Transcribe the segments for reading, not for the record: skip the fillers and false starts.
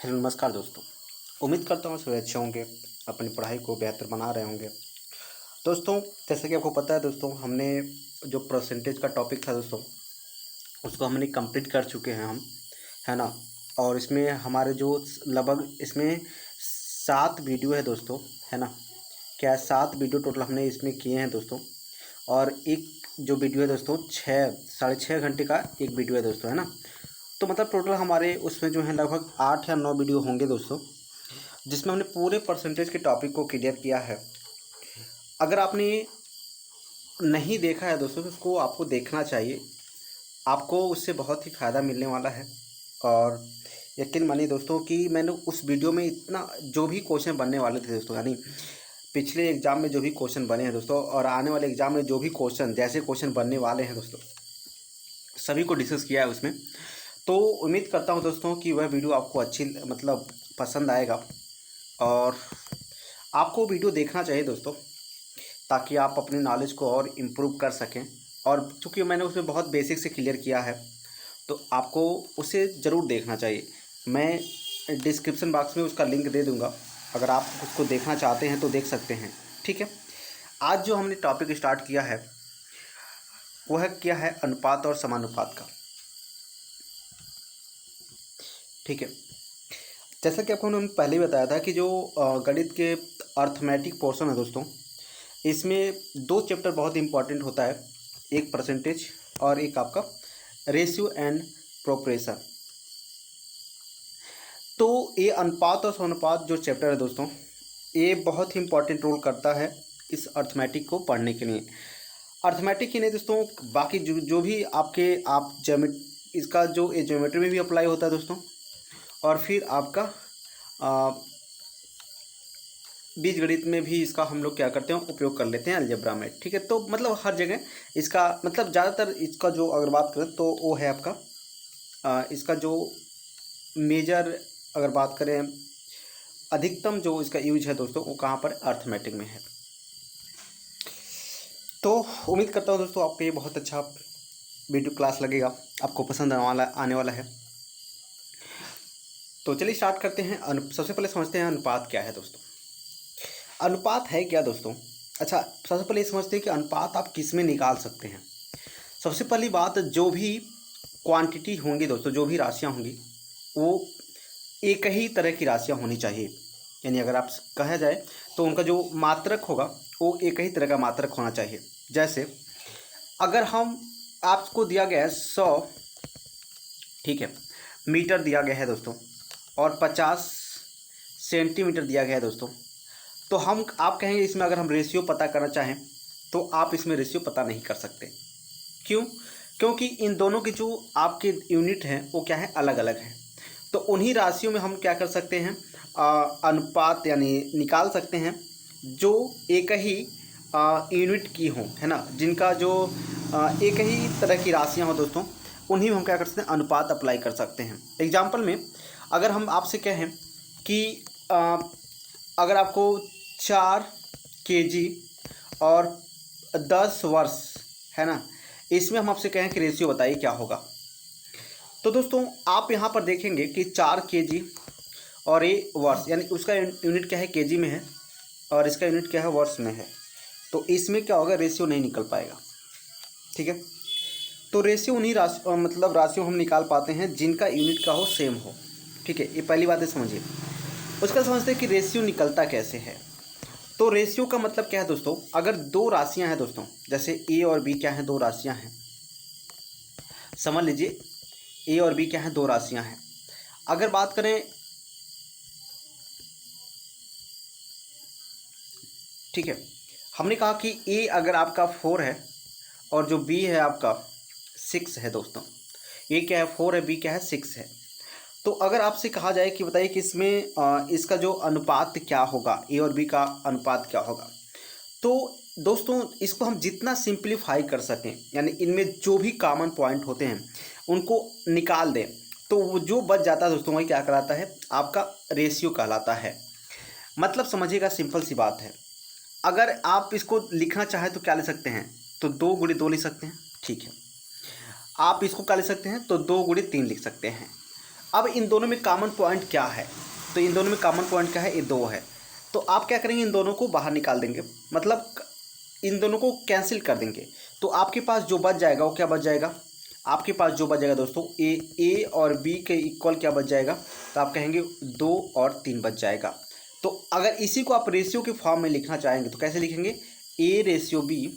Hello नमस्कार दोस्तों। उम्मीद करता हूँ सभी अच्छे होंगे, अपनी पढ़ाई को बेहतर बना रहे होंगे। दोस्तों, जैसे कि आपको पता है दोस्तों, हमने जो परसेंटेज का टॉपिक था दोस्तों, उसको हमने कंप्लीट कर चुके हैं हम, है ना। और इसमें हमारे जो लगभग इसमें 7 वीडियो है दोस्तों, है ना। क्या 7 वीडियो टोटल हमने इसमें किए हैं दोस्तों। और एक जो वीडियो है दोस्तों, 6 साढ़े 6 घंटे का एक वीडियो है दोस्तों, है ना। तो मतलब टोटल हमारे उसमें जो है लगभग 8 या 9 वीडियो होंगे दोस्तों, जिसमें हमने पूरे परसेंटेज के टॉपिक को क्लियर किया है। अगर आपने नहीं देखा है दोस्तों तो उसको आपको देखना चाहिए, आपको उससे बहुत ही फ़ायदा मिलने वाला है। और यकीन मानिए दोस्तों कि मैंने उस वीडियो में इतना जो भी क्वेश्चन बनने वाले थे दोस्तों, यानी पिछले एग्ज़ाम में जो भी क्वेश्चन बने हैं दोस्तों, और आने वाले एग्ज़ाम में जो भी क्वेश्चन जैसे क्वेश्चन बनने वाले हैं दोस्तों, सभी को डिस्कस किया है उसमें। तो उम्मीद करता हूँ दोस्तों कि वह वीडियो आपको अच्छी मतलब पसंद आएगा, और आपको वीडियो देखना चाहिए दोस्तों, ताकि आप अपने नॉलेज को और इम्प्रूव कर सकें। और चूँकि मैंने उसमें बहुत बेसिक से क्लियर किया है, तो आपको उसे ज़रूर देखना चाहिए। मैं डिस्क्रिप्शन बॉक्स में उसका लिंक दे दूँगा, अगर आप उसको देखना चाहते हैं तो देख सकते हैं। ठीक है। आज जो हमने टॉपिक स्टार्ट किया है वह क्या है, अनुपात और समानुपात का। ठीक है। जैसा कि आपको हमने पहले ही बताया था कि जो गणित के अर्थमेटिक पोर्शन है दोस्तों, इसमें 2 चैप्टर बहुत इंपॉर्टेंट होता है, एक परसेंटेज और एक आपका रेशियो एंड प्रोपोर्शन। तो ये अनुपात और समानुपात जो चैप्टर है दोस्तों, ये बहुत ही इंपॉर्टेंट रोल करता है इस अर्थमेटिक को पढ़ने के लिए। अर्थमेटिक ही नहीं दोस्तों, बाकी जो भी आपके आप इसका जो ये ज्योमेट्री में भी अप्लाई होता है दोस्तों, और फिर आपका बीजगणित में भी इसका हम लोग क्या करते हैं, उपयोग कर लेते हैं अलजेब्रा में। ठीक है। तो मतलब हर जगह इसका मतलब ज़्यादातर इसका जो अगर बात करें तो वो है आपका इसका जो मेजर अगर बात करें, अधिकतम जो इसका यूज है दोस्तों, वो कहाँ पर, अर्थमेटिक में है। तो उम्मीद करता हूँ दोस्तों आपको ये बहुत अच्छा वीडियो क्लास लगेगा, आपको पसंद आने वाला है। तो चलिए स्टार्ट करते हैं। सबसे पहले समझते हैं अनुपात क्या है दोस्तों। अनुपात है क्या दोस्तों? अच्छा, सबसे पहले ये समझते हैं कि अनुपात आप किस में निकाल सकते हैं। सबसे पहली बात, जो भी क्वांटिटी होंगी दोस्तों, जो भी राशियाँ होंगी, वो एक ही तरह की राशियाँ होनी चाहिए। यानी अगर आप कहा जाए तो उनका जो मात्रक होगा वो एक ही तरह का मात्रक होना चाहिए। जैसे अगर हम आपको दिया गया है 100, ठीक है, मीटर दिया गया है दोस्तों, और 50 सेंटीमीटर दिया गया है दोस्तों, तो हम आप कहेंगे इसमें अगर हम रेशियो पता करना चाहें तो आप इसमें रेशियो पता नहीं कर सकते। क्यों? क्योंकि इन दोनों की जो आपके यूनिट हैं वो क्या है, अलग अलग हैं। तो उन्हीं राशियों में हम क्या कर सकते हैं, अनुपात यानी निकाल सकते हैं जो एक ही यूनिट की हों, है ना, जिनका जो एक ही तरह की राशियां हों दोस्तों, उन्हीं में हम क्या कर सकते हैं, अनुपात अप्लाई कर सकते हैं। एग्जाम्पल में अगर हम आपसे कहें कि अगर आपको 4 kg और 10 वर्ष, है ना, इसमें हम आपसे कहें कि रेशियो बताइए क्या होगा। तो दोस्तों आप यहाँ पर देखेंगे कि 4 kg और ये वर्ष, यानी उसका यूनिट क्या है, केजी में है, और इसका यूनिट क्या है, वर्ष में है। तो इसमें क्या होगा, रेशियो नहीं निकल पाएगा। ठीक है। तो रेशियो उन्हीं मतलब राशियों हम निकाल पाते हैं जिनका यूनिट का हो, सेम हो। ठीक है, ये पहली बात है, समझिए। उसका समझते हैं कि रेशियो निकलता कैसे है। तो रेशियो का मतलब क्या है दोस्तों, अगर 2 राशियां हैं दोस्तों, जैसे ए और बी क्या है, 2 राशियां हैं, समझ लीजिए ए और बी क्या है, 2 राशियां हैं। अगर बात करें, ठीक है, हमने कहा कि ए अगर आपका 4 है और जो बी है आपका 6 है दोस्तों, ए क्या है, 4 है, बी क्या है, 6 है। तो अगर आपसे कहा जाए कि बताइए कि इसमें इसका जो अनुपात क्या होगा, ए और बी का अनुपात क्या होगा, तो दोस्तों इसको हम जितना सिंप्लीफाई कर सकें, यानी इनमें जो भी कॉमन पॉइंट होते हैं उनको निकाल दें, तो वो जो बच जाता है दोस्तों वही क्या कहलाता है, आपका रेशियो कहलाता है। मतलब समझिएगा, सिंपल सी बात है। अगर आप इसको लिखना चाहें तो क्या ले सकते हैं, तो 2 × 2 लिख सकते हैं। ठीक है। आप इसको क्या ले सकते हैं, तो 2 × 3 लिख सकते हैं। अब इन दोनों में कॉमन पॉइंट क्या है? तो इन दोनों में कॉमन पॉइंट क्या है? ये 2 है। तो आप क्या करेंगे, इन दोनों को बाहर निकाल देंगे, मतलब इन दोनों को कैंसिल कर देंगे। तो आपके पास जो बच जाएगा वो क्या बच जाएगा? आपके पास जो बच जाएगा दोस्तों, ए और बी के इक्वल क्या बच जाएगा? तो आप कहेंगे 2 और 3 बच जाएगा। तो अगर इसी को आप रेशियो के फॉर्म में लिखना चाहेंगे तो कैसे लिखेंगे? A/B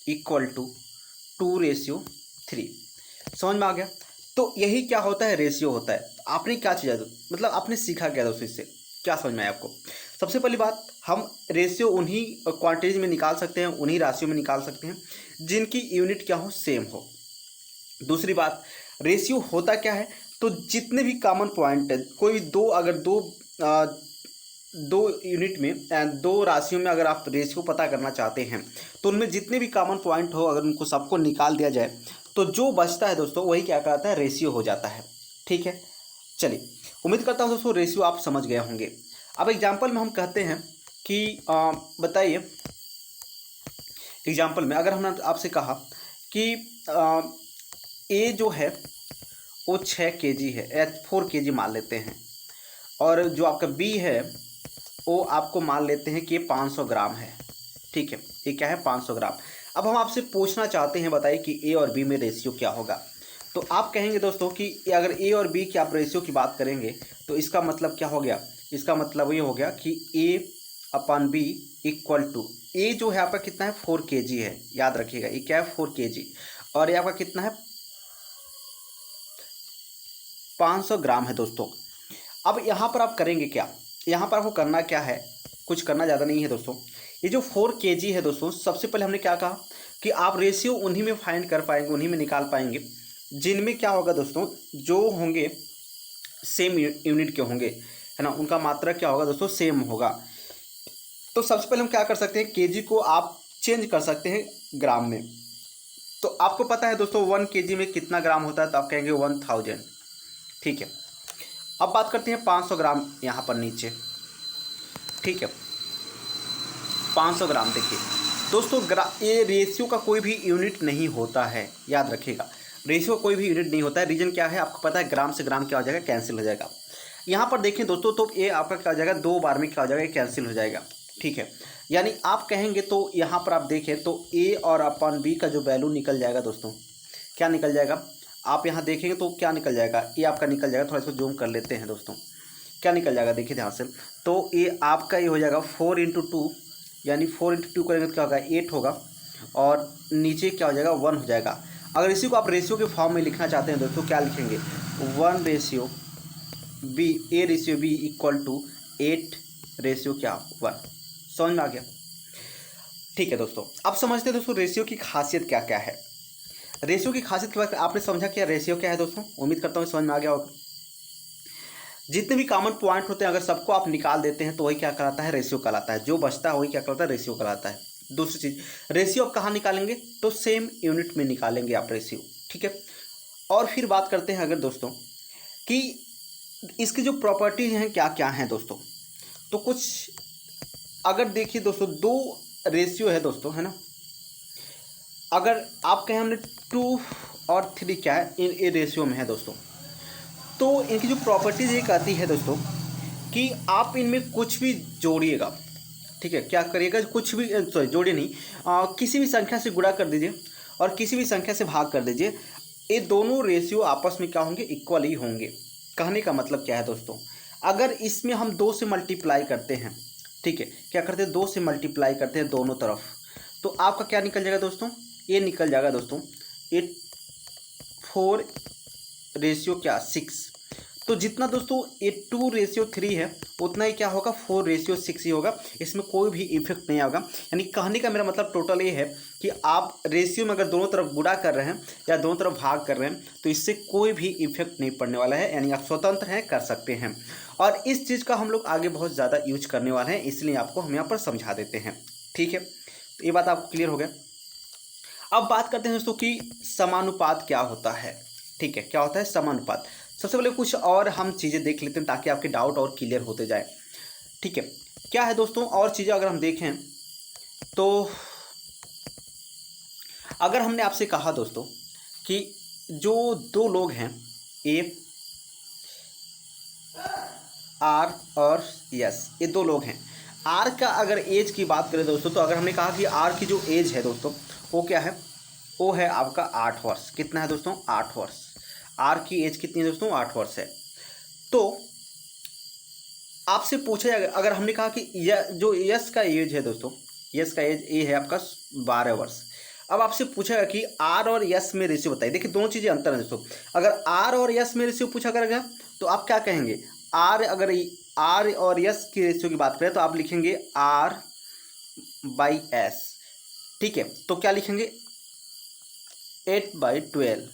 equal to 2/3। समझ में आ गया? तो यही क्या होता है? रेशियो होता है। आपने क्या चीज़ है, मतलब आपने सीखा क्या दोस्तों इससे? क्या समझ में आया आपको? सबसे पहली बात, हम रेशियो उन्हीं क्वांटिटीज में निकाल सकते हैं, उन्हीं राशियों में निकाल सकते हैं जिनकी यूनिट क्या हो? सेम हो। दूसरी बात, रेशियो होता क्या है? तो जितने भी कॉमन पॉइंट है, कोई दो, अगर दो यूनिट में, 2 राशियों में अगर आप रेशियो पता करना चाहते हैं तो उनमें जितने भी कॉमन पॉइंट हो, अगर उनको सबको निकाल दिया जाए तो जो बचता है दोस्तों वही क्या कहलाता है? रेशियो हो जाता है। ठीक है, चलिए, उम्मीद करता हूँ दोस्तों रेशियो आप समझ गए होंगे। अब एग्जाम्पल में हम कहते हैं कि बताइए, एग्जाम्पल में अगर हमने आपसे कहा कि ए जो है वो 6 kg है, 4 kg मान लेते हैं, और जो आपका बी है वो आपको मान लेते हैं कि ये 500 ग्राम है। ठीक है, ये क्या है? 500 ग्राम। अब हम आपसे पूछना चाहते हैं, बताइए कि ए और बी में रेशियो क्या होगा? तो आप कहेंगे दोस्तों कि अगर ए और बी की आप रेशियो की बात करेंगे तो इसका मतलब क्या हो गया? इसका मतलब ये हो गया कि A/B इक्वल टू, ए जो है आपका कितना है? 4 kg है, याद रखिएगा, ये क्या है? 4 kg, और ये आपका कितना है? 500 ग्राम है दोस्तों। अब यहाँ पर आप करेंगे क्या? यहाँ पर आपको करना क्या है? कुछ करना ज़्यादा नहीं है दोस्तों। ये जो 4 kg है दोस्तों, सबसे पहले हमने क्या कहा कि आप रेशियो उन्हीं में फाइंड कर पाएंगे, उन्हीं में निकाल पाएंगे जिनमें क्या होगा दोस्तों, जो होंगे सेम यूनिट के होंगे, है ना, उनका मात्रा क्या होगा दोस्तों? सेम होगा। तो सबसे पहले हम क्या कर सकते हैं? केजी को आप चेंज कर सकते हैं ग्राम में। तो आपको पता है दोस्तों 1 kg में कितना ग्राम होता है? तो आप कहेंगे 1000। ठीक है, अब बात करते हैं 500 ग्राम यहाँ पर नीचे। ठीक है, 500 ग्राम। देखिए दोस्तों, ये रेशियो का कोई भी यूनिट नहीं होता है, याद रखिएगा, रेशियो का कोई भी यूनिट नहीं होता है। रीजन क्या है? आपको पता है, ग्राम से ग्राम क्या हो जाएगा? कैंसिल हो जाएगा। यहाँ पर देखें दोस्तों, तो ये आपका क्या हो जाएगा? 2 बार में क्या हो जाएगा? कैंसिल हो जाएगा। ठीक है, यानी आप कहेंगे तो यहाँ पर आप देखें तो ए और अपन बी का जो वैल्यू निकल जाएगा दोस्तों, क्या निकल जाएगा? आप यहाँ देखेंगे तो क्या निकल जाएगा? ये आपका निकल जाएगा, थोड़ा सा जूम कर लेते हैं दोस्तों, क्या निकल जाएगा देखिए ध्यान से। तो ये आपका ये हो जाएगा 4 × 2, यानी 4 × 2 करेंगे तो क्या होगा? 8 होगा, और नीचे क्या हो जाएगा? 1 हो जाएगा। अगर इसी को आप रेशियो के फॉर्म में लिखना चाहते हैं दोस्तों, क्या लिखेंगे? 1/B, A/B इक्वल टू 8 क्या? 1। समझ में आ गया? ठीक है दोस्तों, अब समझते हैं दोस्तों रेशियो की खासियत क्या क्या है। रेशियो की खासियत के बाद आपने समझा क्या रेशियो क्या है दोस्तों? उम्मीद करता हूँ समझ में आ गया होगा। जितने भी कॉमन पॉइंट होते हैं, अगर सबको आप निकाल देते हैं तो वही क्या कहलाता है? रेशियो कहलाता है। जो बचता है वही क्या कहलाता है? रेशियो कहलाता है। दूसरी चीज, रेशियो आप कहाँ निकालेंगे? तो सेम यूनिट में निकालेंगे आप रेशियो। ठीक है, और फिर बात करते हैं अगर दोस्तों कि इसकी जो प्रॉपर्टीज हैं क्या क्या हैं दोस्तों। तो कुछ अगर देखिए दोस्तों, 2 रेशियो है दोस्तों, है ना, अगर आप कहें हमने 2 और 3 क्या है इन रेशियो में है दोस्तों, तो इनकी जो प्रॉपर्टीज़ ये कहती है दोस्तों कि आप इनमें कुछ भी जोड़िएगा। ठीक है, क्या करिएगा? कुछ भी, सॉरी जोड़िए नहीं, किसी भी संख्या से गुणा कर दीजिए और किसी भी संख्या से भाग कर दीजिए, ये दोनों रेशियो आपस में क्या होंगे? इक्वल ही होंगे। कहने का मतलब क्या है दोस्तों, अगर इसमें हम 2 से मल्टीप्लाई करते हैं, ठीक है, क्या करते हैं? 2 से मल्टीप्लाई करते हैं दोनों तरफ, तो आपका क्या निकल जाएगा दोस्तों? ये निकल जाएगा दोस्तों, ये 4/6। तो जितना दोस्तों ये 2/3 है, उतना ही क्या होगा? 4/6 ही होगा। इसमें कोई भी इफेक्ट नहीं आएगा। यानी कहने का मेरा मतलब टोटल ये है कि आप रेशियो में अगर दोनों तरफ गुणा कर रहे हैं या दोनों तरफ भाग कर रहे हैं तो इससे कोई भी इफेक्ट नहीं पड़ने वाला है, यानी आप स्वतंत्र हैं, कर सकते हैं। और इस चीज़ का हम लोग आगे बहुत ज़्यादा यूज करने वाले हैं, इसलिए आपको हम यहाँ पर समझा देते हैं। ठीक है, तो ये बात आपको क्लियर हो गया। अब बात करते हैं दोस्तों कि समानुपात क्या होता है। ठीक है, क्या होता है समानुपात? सबसे पहले कुछ और हम चीज़ें देख लेते हैं ताकि आपके डाउट और क्लियर होते जाए। ठीक है, क्या है दोस्तों और चीज़ें अगर हम देखें तो, अगर हमने आपसे कहा दोस्तों कि जो 2 लोग हैं, ए आर और यस, ये दो लोग हैं। आर का अगर एज की बात करें दोस्तों, तो अगर हमने कहा कि आर की जो एज है दोस्तों वो क्या है, वो है आपका 8 वर्ष। कितना है दोस्तों, 8 वर्ष। आर की एज कितनी है दोस्तों, 8 वर्ष है। तो आपसे पूछा जाएगा, अगर हमने कहा कि जो यस का एज है दोस्तों, यस का एज ये है आपका 12 वर्ष। अब आपसे पूछेगा कि आर और यस में रेशियो बताइए। देखिए दोनों चीज़ें अंतर है दोस्तों। अगर आर और यस में रेशियो पूछा करेगा तो आप क्या कहेंगे, आर, अगर आर और यस की रेशियो की बात करें तो आप लिखेंगे आर बाई एस। ठीक है, तो क्या लिखेंगे, 8/12।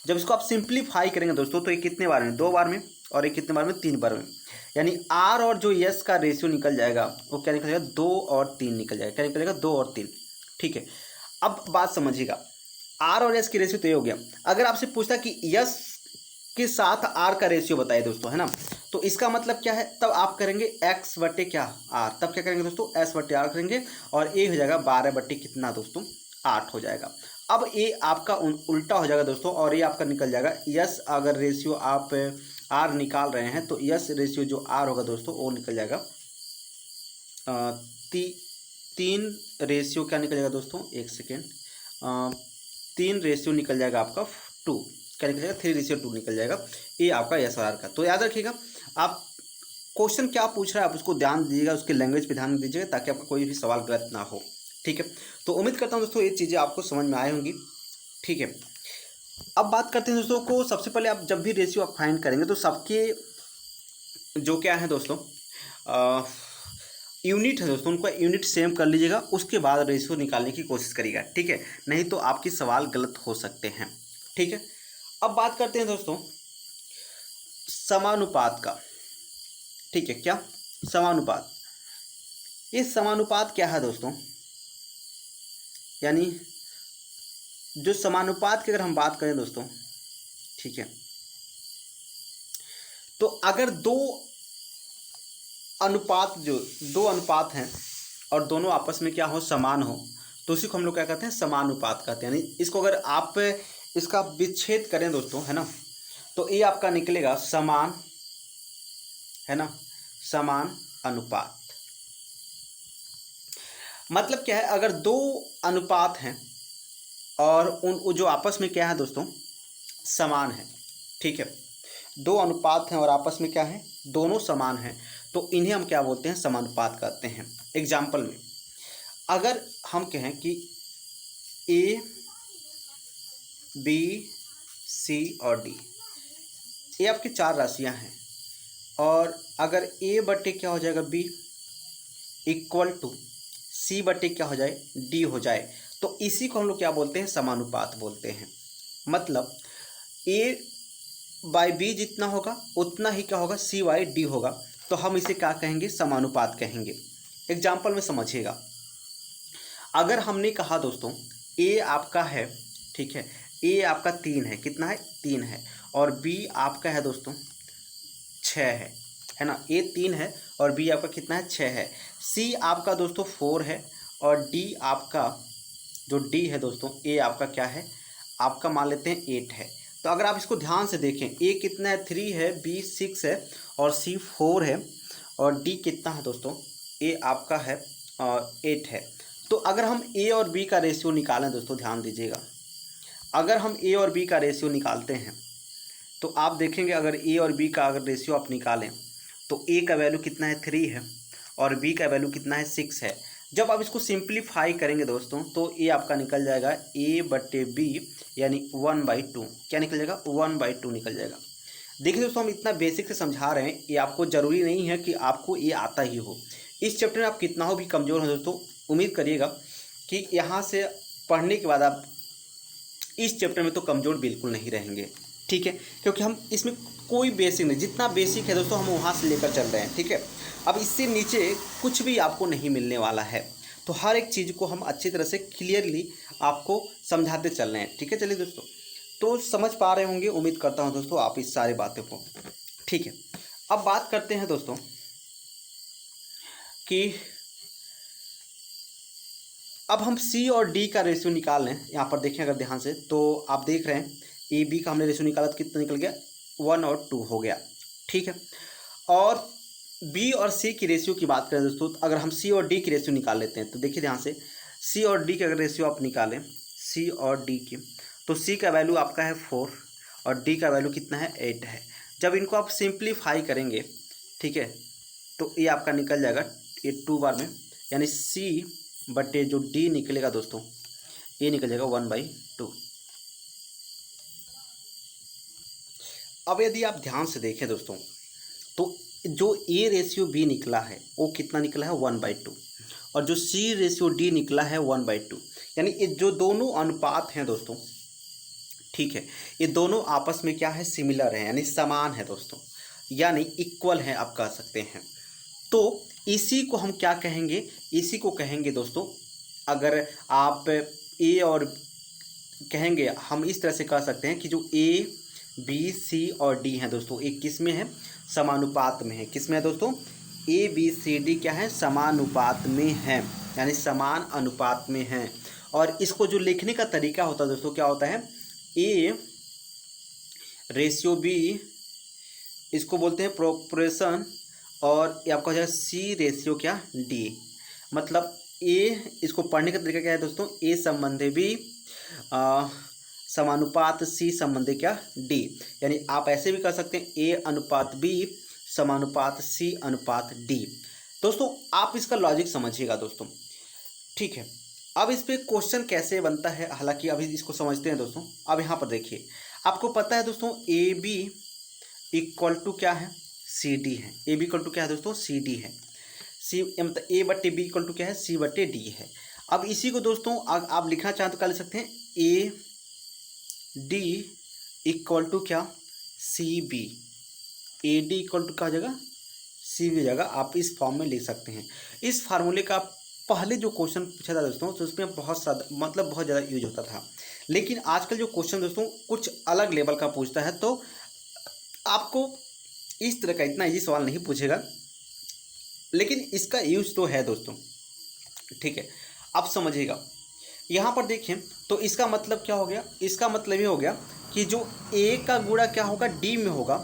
जब इसको आप सिंप्लीफाई करेंगे दोस्तों तो ये कितने बार में, 2 बार में, और ये कितने बार में, 3 बार में। यानी आर और जो यस का रेशियो निकल जाएगा वो क्या निकल जाएगा, 2 और 3 निकल जाएगा। क्या निकल जाएगा, 2 और 3। ठीक है, अब बात समझिएगा, आर और यस की रेशियो तो ये हो गया। अगर आपसे पूछता कि यस के साथ आर का रेशियो बताइए दोस्तों, है ना, तो इसका मतलब क्या है, तब आप करेंगे एक्स बटे क्या, आर। तब क्या करेंगे दोस्तों, एस बटे आर करेंगे, और ए हो जाएगा 12 बटे कितना दोस्तों, 8 हो जाएगा। अब ये आपका उल्टा हो जाएगा दोस्तों, और ये आपका निकल जाएगा यस। अगर रेशियो आप आर निकाल रहे हैं तो यस रेशियो जो आर होगा दोस्तों वो निकल जाएगा 3 रेशियो क्या निकल जाएगा दोस्तों, 1 सेकेंड, 3 रेशियो निकल जाएगा आपका 2। क्या निकल जाएगा, 3:2 निकल जाएगा। ये आपका यस और आर का। तो याद रखिएगा, आप क्वेश्चन क्या पूछ रहा है आप उसको ध्यान दीजिएगा, उसके लैंग्वेज पे ध्यान दीजिएगा, ताकि आपका कोई भी सवाल गलत ना हो। ठीक है, तो उम्मीद करता हूँ दोस्तों ये चीज़ें आपको समझ में आई होंगी। ठीक है, अब बात करते हैं दोस्तों को, सबसे पहले आप जब भी रेशियो आप फाइंड करेंगे तो सबके जो क्या है दोस्तों यूनिट है दोस्तों, उनको यूनिट सेम कर लीजिएगा, उसके बाद रेशियो निकालने की कोशिश करिएगा। ठीक है, नहीं तो आपके सवाल गलत हो सकते हैं। ठीक है, अब बात करते हैं दोस्तों समानुपात का। ठीक है, क्या समानुपात, ये समानुपात क्या है दोस्तों, यानी जो समानुपात की अगर हम बात करें दोस्तों, ठीक है, तो अगर दो अनुपात हैं और दोनों आपस में क्या हो, समान हो, तो उसी को हम लोग क्या कहते हैं, समानुपात कहते हैं। यानी इसको अगर आप इसका विच्छेद करें दोस्तों, है ना, तो ये आपका निकलेगा समान, है ना, समान अनुपात। मतलब क्या है, अगर दो अनुपात हैं और उन जो आपस में क्या है दोस्तों, समान है। ठीक है, दो अनुपात हैं और आपस में क्या है, दोनों समान हैं, तो इन्हें हम क्या बोलते हैं, समानुपात कहते हैं। एग्जाम्पल में अगर हम कहें कि ए, बी, सी और डी, ये आपकी 4 राशियां हैं, और अगर ए बटे क्या हो जाएगा, बी, इक्वल टू सी बटे क्या हो जाए, डी हो जाए, तो इसी को हम लोग क्या बोलते हैं, समानुपात बोलते हैं। मतलब ए बाई बी जितना होगा उतना ही क्या होगा, सी बाई डी होगा, तो हम इसे क्या कहेंगे, समानुपात कहेंगे। एग्जाम्पल में समझिएगा, अगर हमने कहा दोस्तों ए आपका है, ठीक है, ए आपका 3 है, कितना है, 3 है, और बी आपका है दोस्तों 6 है ना, ए 3 है और बी आपका कितना है, 6 है। सी आपका दोस्तों 4 है, और डी आपका जो डी है दोस्तों, ए आपका क्या है, आपका मान लेते हैं 8 है। तो अगर आप इसको ध्यान से देखें, ए कितना है, 3 है, बी 6 है, और सी 4 है, और डी कितना है दोस्तों, ए आपका है और 8 है। तो अगर हम ए और बी का रेशियो निकालें दोस्तों, ध्यान दीजिएगा, अगर हम ए और बी का रेशियो निकालते हैं तो आप देखेंगे, अगर ए और बी का अगर रेशियो आप निकालें तो ए का वैल्यू कितना है, 3 है, और बी का वैल्यू कितना है, 6 है। जब आप इसको सिंप्लीफाई करेंगे दोस्तों तो ए आपका निकल जाएगा ए बटे बी, यानी 1/2। क्या निकल जाएगा, 1/2 निकल जाएगा। देखिए दोस्तों, हम इतना बेसिक से समझा रहे हैं, ये आपको ज़रूरी नहीं है कि आपको ये आता ही हो। इस चैप्टर में आप कितना हो भी कमज़ोर हो दोस्तों, उम्मीद करिएगा कि यहाँ से पढ़ने के बाद आप इस चैप्टर में तो कमज़ोर बिल्कुल नहीं रहेंगे। ठीक है, क्योंकि हम इसमें कोई बेसिक नहीं, जितना बेसिक है दोस्तों हम वहाँ से लेकर चल रहे हैं। ठीक है, अब इससे नीचे कुछ भी आपको नहीं मिलने वाला है, तो हर एक चीज़ को हम अच्छी तरह से क्लियरली आपको समझाते चल रहे हैं। ठीक है, चलिए दोस्तों, तो समझ पा रहे होंगे, उम्मीद करता हूँ दोस्तों आप इस सारी बातों को। ठीक है, अब बात करते हैं दोस्तों कि अब हम सी और डी का रेशियो निकाल लें। यहाँ पर देखें अगर ध्यान से, तो आप देख रहे हैं ए बी का हमने रेशियो निकाला तो कितना निकल गया, 1 और 2 हो गया। ठीक है, और बी और सी की रेशियो की बात करें दोस्तों, तो अगर हम सी और डी की रेशियो निकाल लेते हैं तो देखिए ध्यान से, सी और डी की अगर रेशियो आप निकालें, सी और डी की, तो सी का वैल्यू आपका है 4 और डी का वैल्यू कितना है 8 है। जब इनको आप सिंप्लीफाई करेंगे, ठीक है, तो ये आपका निकल जाएगा ये 2 बार में, यानी सी बटे जो डी निकलेगा दोस्तों, ये निकल जाएगा 1/2। अब यदि आप ध्यान से देखें दोस्तों, तो जो ए रेशियो बी निकला है वो कितना निकला है 1/2, और जो सी रेशियो डी निकला है 1/2, यानी ये जो दोनों अनुपात हैं दोस्तों, ठीक है, ये दोनों आपस में क्या है, सिमिलर है, यानी समान है दोस्तों, यानी इक्वल है आप कह सकते हैं। तो इसी को हम क्या कहेंगे, इसी को कहेंगे दोस्तों, अगर आप ए और कहेंगे, हम इस तरह से कह सकते हैं कि जो ए बी सी और डी हैं दोस्तों, एक किस में है, समानुपात में है। किस में है दोस्तों, ए बी सी डी क्या है, समानुपात में है, यानी समान अनुपात में है। और इसको जो लिखने का तरीका होता है दोस्तों, क्या होता है, ए रेशियो बी, इसको बोलते हैं प्रोपोर्शन, और ये आपका हो जाएगा सी रेशियो क्या, डी। मतलब ए, इसको पढ़ने का तरीका क्या है दोस्तों, ए संबंधे बी समानुपात सी संबंधे क्या, डी। यानी आप ऐसे भी कर सकते हैं, ए अनुपात बी समानुपात सी अनुपात डी। दोस्तों आप इसका लॉजिक समझिएगा दोस्तों, ठीक है। अब इस पे क्वेश्चन कैसे बनता है, हालांकि अभी इसको समझते हैं दोस्तों। अब यहाँ पर देखिए, आपको पता है दोस्तों, ए बी इक्वल टू क्या है, सी डी है। ए बी इक्वल टू क्या है दोस्तों, सी डी है। सी मतलब ए बट्टे बी इक्वल टू क्या है, सी बट्टे डी है। अब इसी को दोस्तों आप लिखना चाहें तो क्या लिख सकते हैं, ए डी इक्वल टू क्या, C B. A D equal to क्या हो जाएगा, सी बी हो जाएगा। आप इस फॉर्म में लिख सकते हैं। इस फार्मूले का पहले जो क्वेश्चन पूछा था दोस्तों, तो उसमें बहुत बहुत ज़्यादा यूज होता था। लेकिन आजकल जो क्वेश्चन दोस्तों कुछ अलग लेवल का पूछता है, तो आपको इस तरह का इतना ईजी सवाल नहीं पूछेगा, लेकिन इसका यूज तो है दोस्तों, ठीक है। अब समझिएगा, यहाँ पर देखें तो इसका मतलब क्या हो गया, इसका मतलब ये हो गया कि जो ए का गुणा क्या होगा, डी में होगा,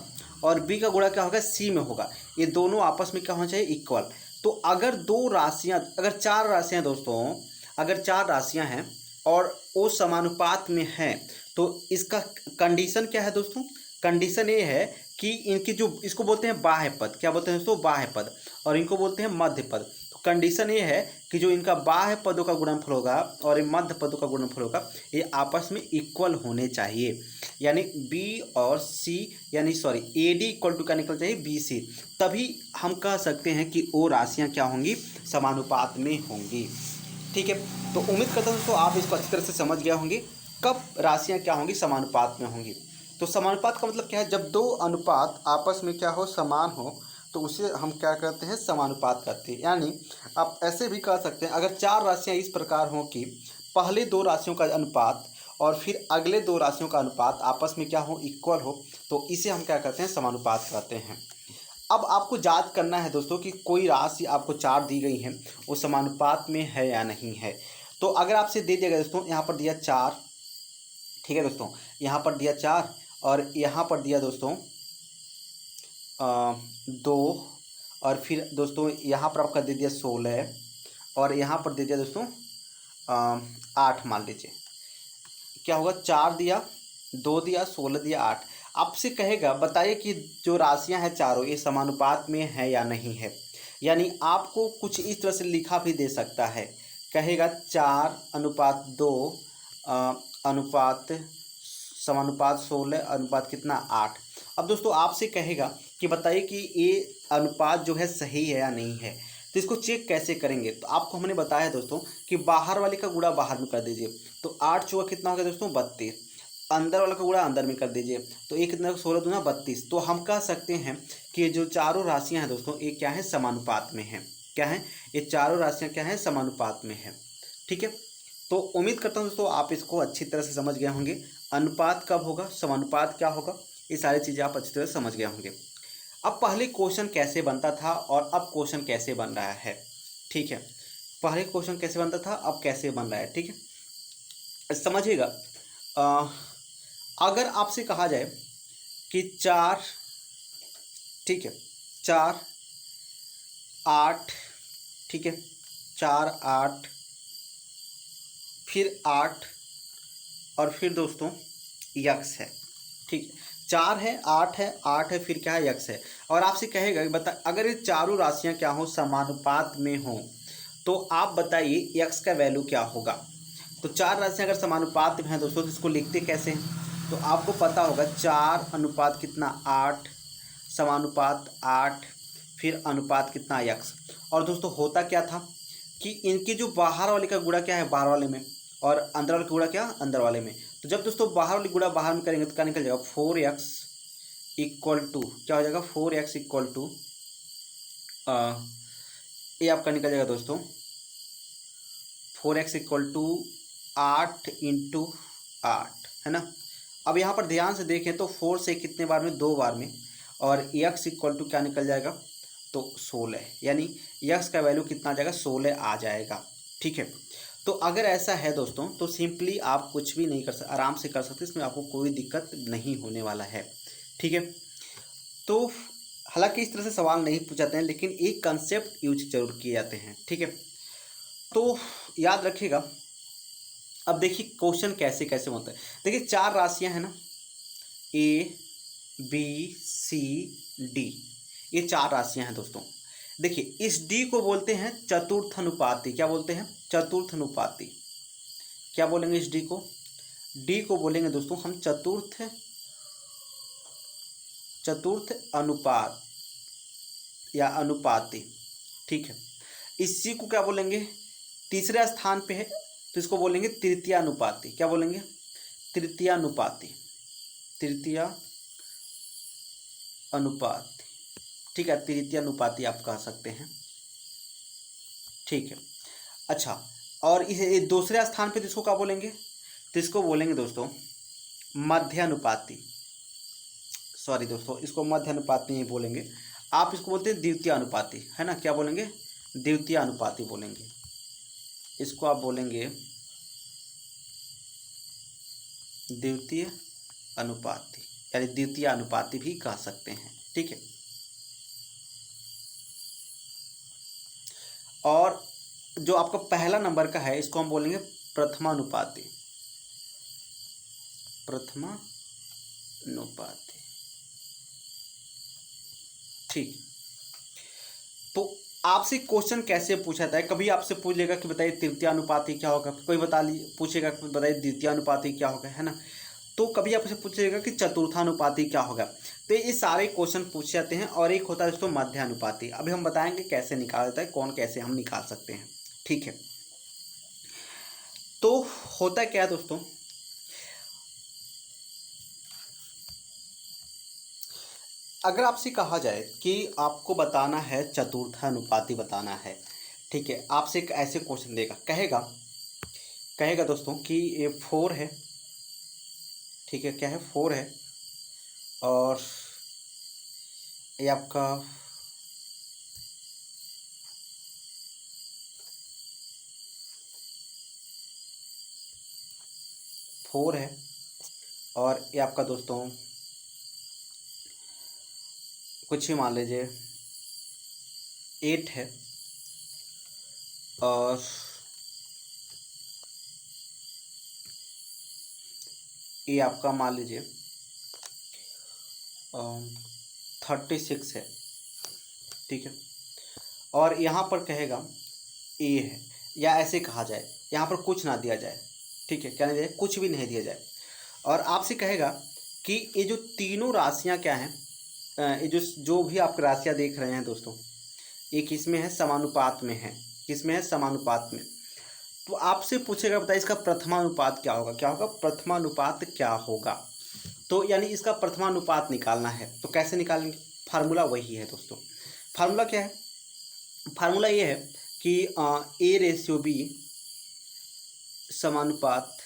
और बी का गुणा क्या होगा, सी में होगा। ये दोनों आपस में क्या होना चाहिए, इक्वल। तो अगर दो राशियाँ, अगर चार राशियाँ दोस्तों, अगर चार राशियाँ हैं और वो समानुपात में हैं, तो इसका कंडीशन क्या है दोस्तों, कंडीशन ये है कि इनकी जो, इसको बोलते हैं बाह्य पद, क्या बोलते हैं दोस्तों, बाह्य पद, और इनको बोलते हैं मध्य पद। तो कंडीशन ये है कि जो इनका बाह्य पदों का गुणनफल होगा और मध्य पदों का गुणनफल होगा, ये आपस में इक्वल होने चाहिए। यानी बी और सी, यानी sorry A D equal to क्या निकल चाहिए, बी सी। तभी हम कह सकते हैं कि वो राशियाँ क्या होंगी, समानुपात में होंगी, ठीक है। तो उम्मीद करता हूँ दोस्तों आप इसको अच्छी तरह से समझ गए होंगे, कब राशियाँ क्या होंगी, समानुपात में होंगी। तो समानुपात का मतलब क्या है, जब दो अनुपात आपस में क्या हो, समान हो, तो उसे हम क्या कहते हैं, समानुपात कहते हैं। यानी आप ऐसे भी कह सकते हैं, अगर चार राशियां इस प्रकार हों कि पहले दो राशियों का अनुपात और फिर अगले दो राशियों का अनुपात आपस में क्या हो, इक्वल हो, तो इसे हम क्या कहते हैं, समानुपात कहते हैं। अब आपको जांच करना है दोस्तों कि कोई राशि आपको चार दी गई है, वो समानुपात में है या नहीं है। तो अगर आपसे दे दिया गया दोस्तों, यहाँ पर दिया 4, ठीक है दोस्तों, यहाँ पर दिया 4 और यहाँ पर दिया दोस्तों 2, और फिर दोस्तों यहाँ पर आपका दे दिया 16, और यहाँ पर दे दिया दोस्तों 8। मान लीजिए क्या होगा, 4 दिया, 2 दिया, 16 दिया, 8। आपसे कहेगा बताइए कि जो राशियाँ हैं चारों, ये समानुपात में है या नहीं है। यानी आपको कुछ इस तरह से लिखा भी दे सकता है, कहेगा 4:2 अनुपात समानुपात 16 अनुपात कितना, 8। अब दोस्तों आपसे कहेगा कि बताइए कि ये अनुपात जो है सही है या नहीं है। तो इसको चेक कैसे करेंगे, तो आपको हमने बताया दोस्तों कि बाहर वाले का गुणा बाहर में कर दीजिए, तो 8 चौका कितना हो गया दोस्तों, 32। अंदर वाला का गुणा अंदर में कर दीजिए, तो एक कितना, 16 दूना 32। तो हम कह सकते हैं कि जो चारों राशियाँ हैं दोस्तों, ये क्या है, समानुपात में है। क्या है, ये चारों राशियाँ क्या है, समानुपात में है, ठीक है। तो उम्मीद करता हूँ दोस्तों आप इसको अच्छी तरह से समझ गए होंगे। अनुपात कब होगा, समानुपात क्या होगा, ये सारी चीज़ें आप अच्छी तरह से समझ गए होंगे। अब पहले क्वेश्चन कैसे बनता था और अब क्वेश्चन कैसे बन रहा है, ठीक है। पहले क्वेश्चन कैसे बनता था, अब कैसे बन रहा है, ठीक है। समझिएगा, अगर आपसे कहा जाए कि 4, ठीक है, 4 8, ठीक है, 4 8, फिर 8 और फिर दोस्तों यक्स है, ठीक है। 4 है, 8 है, फिर क्या है, यक्स है। और आपसे कहेगा कि बता अगर ये चारों राशियां क्या हो, समानुपात में हो, तो आप बताइए यक्स का वैल्यू क्या होगा। तो चार राशियां अगर समानुपात में हैं दोस्तों, तो इसको लिखते कैसे हैं, तो आपको पता होगा 4 अनुपात कितना 8, समानुपात 8, फिर अनुपात कितना यक्स। और दोस्तों होता क्या था कि इनके जो बाहर वाले का गुणा क्या है बाहर वाले में, और अंदर वाले का गुणा क्या अंदर वाले में। तो जब दोस्तों बाहर वाली गुणा बाहर में करेंगे तो क्या निकल जाएगा, 4x इक्वल टू क्या हो जाएगा, 4x इक्वल टू ये आपका निकल जाएगा दोस्तों 4x इक्वल टू 8 × 8, है ना। अब यहाँ पर ध्यान से देखें तो 4 से कितने बार में, 2 बार में, और x इक्वल टू क्या निकल जाएगा, तो 16, यानी x का वैल्यू कितना आ जाएगा, 16 आ जाएगा, ठीक है। तो अगर ऐसा है दोस्तों तो सिंपली आप कुछ भी नहीं कर सकते, आराम से कर सकते, इसमें आपको कोई दिक्कत नहीं होने वाला है, ठीक है। तो हालांकि इस तरह से सवाल नहीं पूछाते हैं, लेकिन एक कंसेप्ट यूज जरूर किए जाते हैं, ठीक है। तो याद रखिएगा। अब देखिए क्वेश्चन कैसे कैसे होता है। देखिए 4 राशियां हैं ना, A B C D, ये 4 राशियां हैं दोस्तों। देखिए इस D को बोलते हैं चतुर्थ अनुपाती। क्या बोलते हैं, चतुर्थ अनुपाती। क्या बोलेंगे इस D को, D को बोलेंगे दोस्तों हम चतुर्थ अनुपात या अनुपाती, ठीक है। इस C को क्या बोलेंगे, तीसरे स्थान पे है तो इसको बोलेंगे तृतीय अनुपाती। क्या बोलेंगे, तृतीय अनुपाती, तृतीय अनुपाती, ठीक है, तृतीय अनुपाती आप कह सकते हैं, ठीक है। अच्छा, और इसे दूसरे स्थान पे इसको क्या बोलेंगे, तो इसको बोलेंगे दोस्तों मध्य अनुपाती। सॉरी दोस्तों, इसको मध्य अनुपाती नहीं बोलेंगे, आप इसको बोलते हैं द्वितीय अनुपाती, है ना। क्या बोलेंगे, द्वितीय अनुपाती बोलेंगे, इसको आप बोलेंगे द्वितीय अनुपाती, यानी द्वितीय अनुपाती भी कह सकते हैं, ठीक है। और जो आपका पहला नंबर का है इसको हम बोलेंगे प्रथमानुपाती, प्रथमानुपाती, ठीक। तो आपसे क्वेश्चन कैसे पूछा जाता है, कभी आपसे पूछ लेगा कि बताइए तृतीय अनुपाती क्या होगा, कोई पूछेगा कि बताइए द्वितीय अनुपाती क्या होगा, है ना। तो कभी आपसे पूछेगा कि चतुर्थानुपाती क्या होगा। तो ये सारे क्वेश्चन पूछे जाते हैं। और एक होता है दोस्तों मध्यानुपाती। अभी हम बताएंगे कैसे निकालता है, कौन कैसे हम निकाल सकते हैं, ठीक है। तो होता क्या है दोस्तों, अगर आपसे कहा जाए कि आपको बताना है चतुर्थानुपाती बताना है, ठीक है, आपसे एक ऐसे क्वेश्चन देगा, कहेगा दोस्तों कि ये 4 है, ठीक है, क्या है 4 है, और ये आपका 4 है, और ये आपका दोस्तों कुछ ही मान लीजिए 8 है, और ये आपका मान लीजिए 36 है, ठीक है। और यहाँ पर कहेगा ए है, या ऐसे कहा जाए यहाँ पर कुछ ना दिया जाए, ठीक है, क्या नहीं दिया जाए, कुछ भी नहीं दिया जाए। और आपसे कहेगा कि ये जो तीनों राशियाँ क्या हैं, ये जो भी आप राशियाँ देख रहे हैं दोस्तों, ये किस में है, समानुपात में है, किस में है, समानुपात में। तो आपसे पूछेगा बताइए इसका प्रथमानुपात क्या होगा, क्या होगा, प्रथमानुपात क्या होगा। तो यानी इसका प्रथमानुपात निकालना है, तो कैसे निकालेंगे, फार्मूला वही है दोस्तों। फार्मूला क्या है, फार्मूला ये है कि A/B समानुपात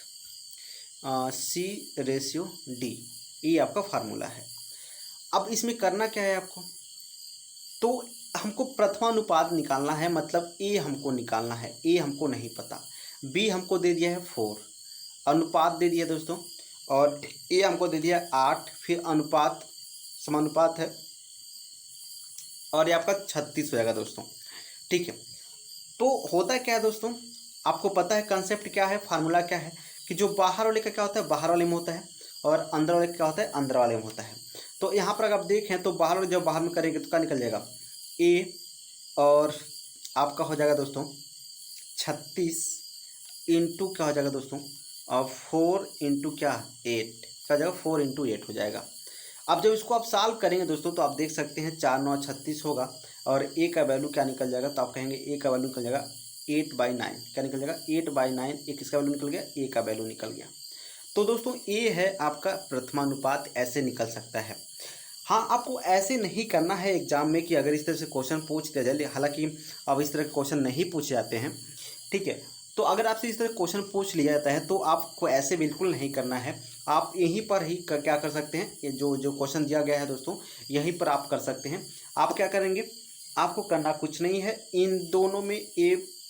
C/D, ये आपका फार्मूला है। अब इसमें करना क्या है आपको, तो हमको प्रथमानुपात निकालना है, मतलब ए हमको निकालना है, ए हमको नहीं पता, बी हमको दे दिया है 4, अनुपात दे दिया दोस्तों, और ए हमको दे दिया 8, फिर अनुपात समानुपात है, और ये आपका 36 हो जाएगा दोस्तों। ठीक है। तो होता क्या है दोस्तों, आपको पता है कंसेप्ट क्या है, फार्मूला क्या है, कि जो बाहर वाले का क्या होता है बाहर वाले में होता है, और अंदर वाले का क्या होता है अंदर वाले में होता है। तो यहाँ पर अगर आप देखें तो बाहर वाले जब बाहर में करेंगे तो क्या निकल जाएगा ए, और आपका हो जाएगा दोस्तों 36 इंटू क्या हो जाएगा दोस्तों, और 4 इंटू क्या 8, क्या हो जाएगा 4 इंटू 8 हो जाएगा। अब जब इसको आप सॉल्व करेंगे दोस्तों तो आप देख सकते हैं 4 9 36 होगा, और ए का वैल्यू क्या निकल जाएगा, तो आप कहेंगे ए का वैल्यू निकल जाएगा 8/9। क्या निकल जाएगा 8/9, एक किसका वैल्यू निकल गया, ए का वैल्यू निकल गया। तो दोस्तों ये है आपका प्रथमानुपात, ऐसे निकल सकता है। हाँ, आपको ऐसे नहीं करना है एग्जाम में कि अगर इस तरह से क्वेश्चन पूछ दिया जाए, हालांकि अब इस तरह के क्वेश्चन नहीं पूछे जाते हैं, ठीक है। तो अगर आपसे इस तरह क्वेश्चन पूछ लिया जाता है तो आपको ऐसे बिल्कुल नहीं करना है। आप यहीं पर ही क्या कर सकते हैं, ये जो जो क्वेश्चन दिया गया है दोस्तों यहीं पर आप कर सकते हैं। आप क्या करेंगे, आपको करना कुछ नहीं है, इन दोनों में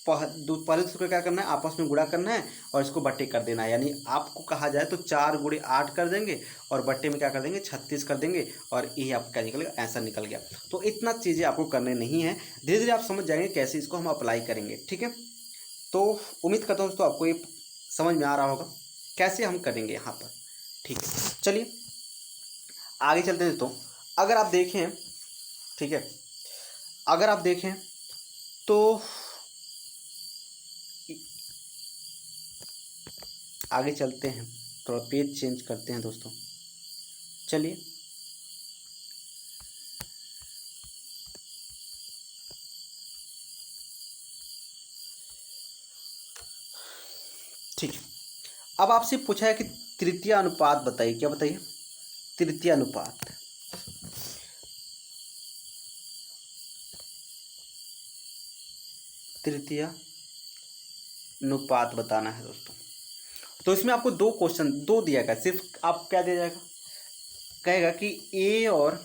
पहले दूसरे क्या करना है, आपस में गुणा करना है और इसको बट्टे कर देना है। यानी आपको कहा जाए तो 4 गुणे 8 कर देंगे और बट्टे में क्या कर देंगे 36 कर देंगे, और ये आपका क्या निकल गया, आंसर निकल गया। तो इतना चीज़ें आपको करने नहीं है, धीरे धीरे आप समझ जाएंगे कैसे इसको हम अप्लाई करेंगे, ठीक है। तो उम्मीद करता हूँ दोस्तों आपको ये समझ में आ रहा होगा कैसे हम करेंगे यहाँ पर, ठीक है। चलिए आगे चलते हैं दोस्तों। अगर आप देखें, ठीक है, अगर आप देखें तो आगे चलते हैं, थोड़ा पेज चेंज करते हैं दोस्तों। चलिए ठीक है, अब आपसे पूछा है कि तृतीय अनुपात बताइए, क्या बताइए, तृतीय अनुपात। तृतीय अनुपात बताना है दोस्तों। तो इसमें आपको दो क्वेश्चन दो दिया गया, सिर्फ आप क्या दिया जाएगा, कहेगा कि ए और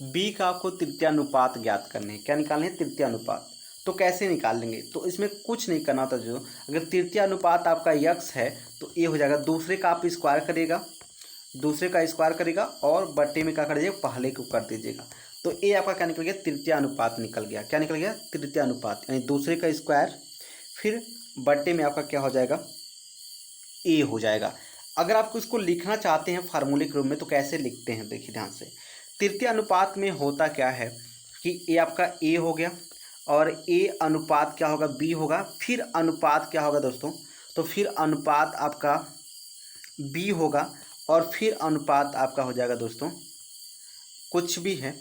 बी का आपको तृतीय अनुपात ज्ञात करने हैं, क्या निकालने हैं, तृतीय अनुपात। तो कैसे निकाल लेंगे, तो इसमें कुछ नहीं करना होता। जो अगर तृतीय अनुपात आपका यक्स है तो ए हो जाएगा, दूसरे का आप स्क्वायर करिएगा, दूसरे का स्क्वायर करेगा और बट्टे में क्या कर दीजिएगा, पहले को कर दीजिएगा। तो ए आपका क्या निकल गया, तृतीय अनुपात निकल गया। क्या निकल गया, तृतीय अनुपात, यानी दूसरे का स्क्वायर फिर बट्टे में आपका क्या हो जाएगा, ए हो जाएगा। अगर आपको इसको लिखना चाहते हैं फार्मूले के रूप में तो कैसे लिखते हैं, देखिए ध्यान से। तृतीय अनुपात में होता क्या है कि ए आपका ए हो गया, और ए अनुपात क्या होगा, बी होगा, फिर अनुपात क्या होगा दोस्तों, तो फिर अनुपात आपका बी होगा, और फिर अनुपात आपका हो जाएगा दोस्तों कुछ भी है,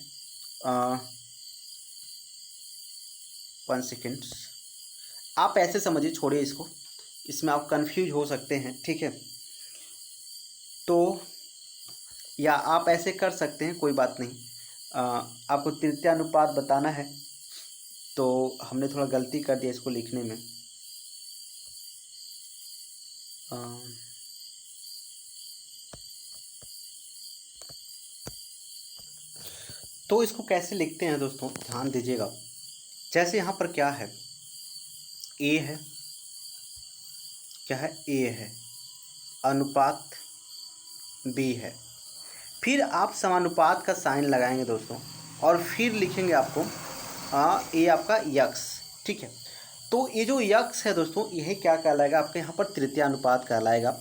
1 सेकेंड, आप ऐसे समझिए, छोड़िए इसको, इसमें आप कंफ्यूज हो सकते हैं, ठीक है। तो या आप ऐसे कर सकते हैं, कोई बात नहीं, आपको तृतीय अनुपात बताना है तो हमने थोड़ा गलती कर दिया इसको लिखने में। तो इसको कैसे लिखते हैं दोस्तों, ध्यान दीजिएगा। जैसे यहाँ पर क्या है, ए है, क्या है, ए है, अनुपात बी है, फिर आप समानुपात का साइन लगाएंगे दोस्तों, और फिर लिखेंगे आपको ए आपका यक्स, ठीक है। तो ये जो यक्स है दोस्तों यही क्या कहलाएगा, आपके यहाँ पर तृतीय अनुपात कहलाएगा।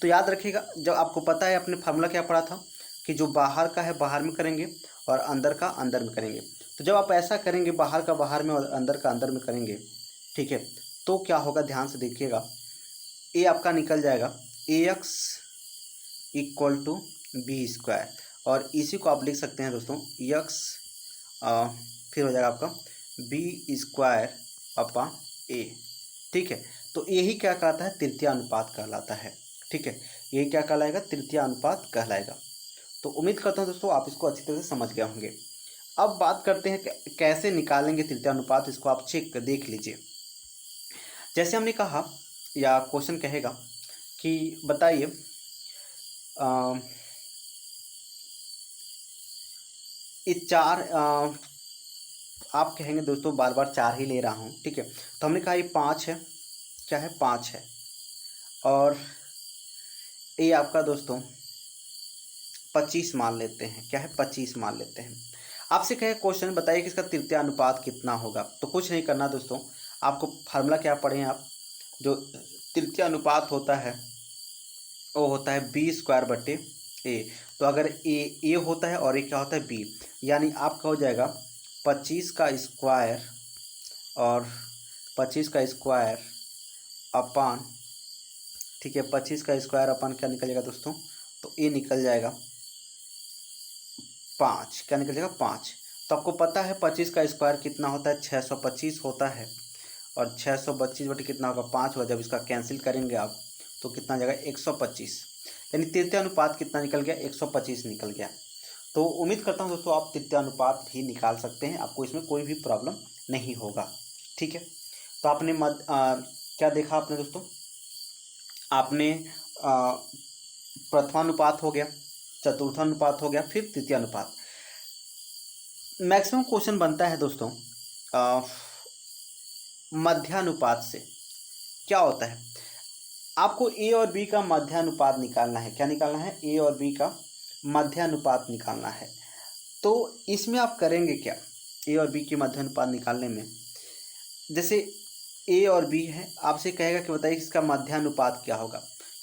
तो याद रखिएगा, जब आपको पता है अपने फार्मूला क्या पढ़ा था कि जो बाहर का है बाहर में करेंगे और अंदर का अंदर में करेंगे। तो जब आप ऐसा करेंगे, बाहर का बाहर में और अंदर का अंदर में करेंगे, ठीक है, तो क्या होगा, ध्यान से देखिएगा, ए आपका निकल जाएगा A x equal to B square, और इसी को आप लिख सकते हैं दोस्तों यक्स, फिर हो जाएगा आपका बी स्क्वायर अपा ए, ठीक है। तो यही क्या कहलाता है, तृतीय अनुपात कहलाता है, ठीक है। यही क्या कहलाएगा, तृतीय अनुपात कहलाएगा। तो उम्मीद करता हूँ दोस्तों आप इसको अच्छी तरह से समझ गए होंगे। अब बात करते हैं कैसे निकालेंगे तृतीय अनुपात, इसको आप चेक कर देख लीजिए। जैसे हमने कहा, या क्वेश्चन कहेगा कि बताइए ये 4, आप कहेंगे दोस्तों बार बार 4 ही ले रहा हूँ, ठीक है। तो हमने कहा ये 5 है, क्या है, 5 है, और ये आपका दोस्तों 25 मान लेते हैं, क्या है, 25 मान लेते हैं। आपसे कहे क्वेश्चन बताइए कि इसका तृतीय अनुपात कितना होगा, तो कुछ नहीं करना दोस्तों, आपको फार्मूला क्या पढ़े हैं आप, जो तृतीय अनुपात होता है वो होता है बी स्क्वायर बटे ए। तो अगर ए होता है और ए क्या होता है बी, यानी आपका हो जाएगा 25 का स्क्वायर और 25 का स्क्वायर अपान, ठीक है, 25 का स्क्वायर अपान क्या निकल जाएगा दोस्तों, तो ए निकल जाएगा 5, क्या निकल जाएगा 5। तो आपको पता है 25 का स्क्वायर कितना होता है, 625 होता है, और 625 बटे कितना होगा 5 होगा। जब इसका कैंसिल करेंगे आप तो कितना आ जाएगा 125, यानी तृतीय अनुपात कितना निकल गया 125 निकल गया। तो उम्मीद करता हूँ दोस्तों आप तृतीय अनुपात भी निकाल सकते हैं, आपको इसमें कोई भी प्रॉब्लम नहीं होगा। ठीक है, तो आपने क्या देखा आपने दोस्तों, आपने प्रथमानुपात हो गया, चतुर्थानुपात हो गया, फिर तृतीय अनुपात। मैक्सिमम क्वेश्चन बनता है दोस्तों मध्यानुपात से। क्या होता है, आपको ए और बी का मध्यानुपात निकालना है। क्या निकालना है, ए और बी का मध्यानुपात निकालना है। तो इसमें आप करेंगे क्या, ए और बी के मध्यानुपात निकालने में, जैसे ए और बी है, आपसे कहेगा कि बताइए इसका मध्यानुपात क्या होगा।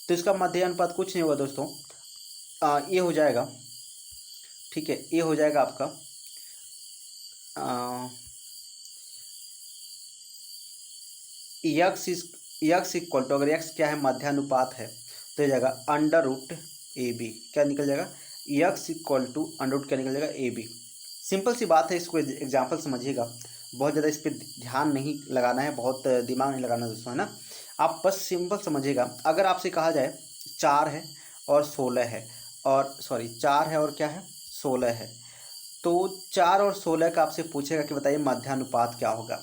तो इसका मध्यानुपात कुछ नहीं होगा दोस्तों, ये हो जाएगा, ठीक है, ये हो जाएगा आपका यक्स इक्वल टू, अगर यक्स क्या है मध्यानुपात है, तो ये जाएगा अंडर रूट ए बी। क्या निकल जाएगा, x equal to under root क्या निकल जाएगा ए बी। सिंपल सी बात है, इसको एग्जाम्पल समझिएगा, बहुत ज़्यादा इस पर ध्यान नहीं लगाना है, बहुत दिमाग नहीं लगाना दोस्तों, है ना। आप बस सिंपल समझिएगा। अगर आपसे कहा जाए 4 है और 16 है, और सॉरी 4 है और क्या है 16 है, तो 4 और 16 का आपसे पूछेगा कि बताइए मध्यानुपात क्या होगा।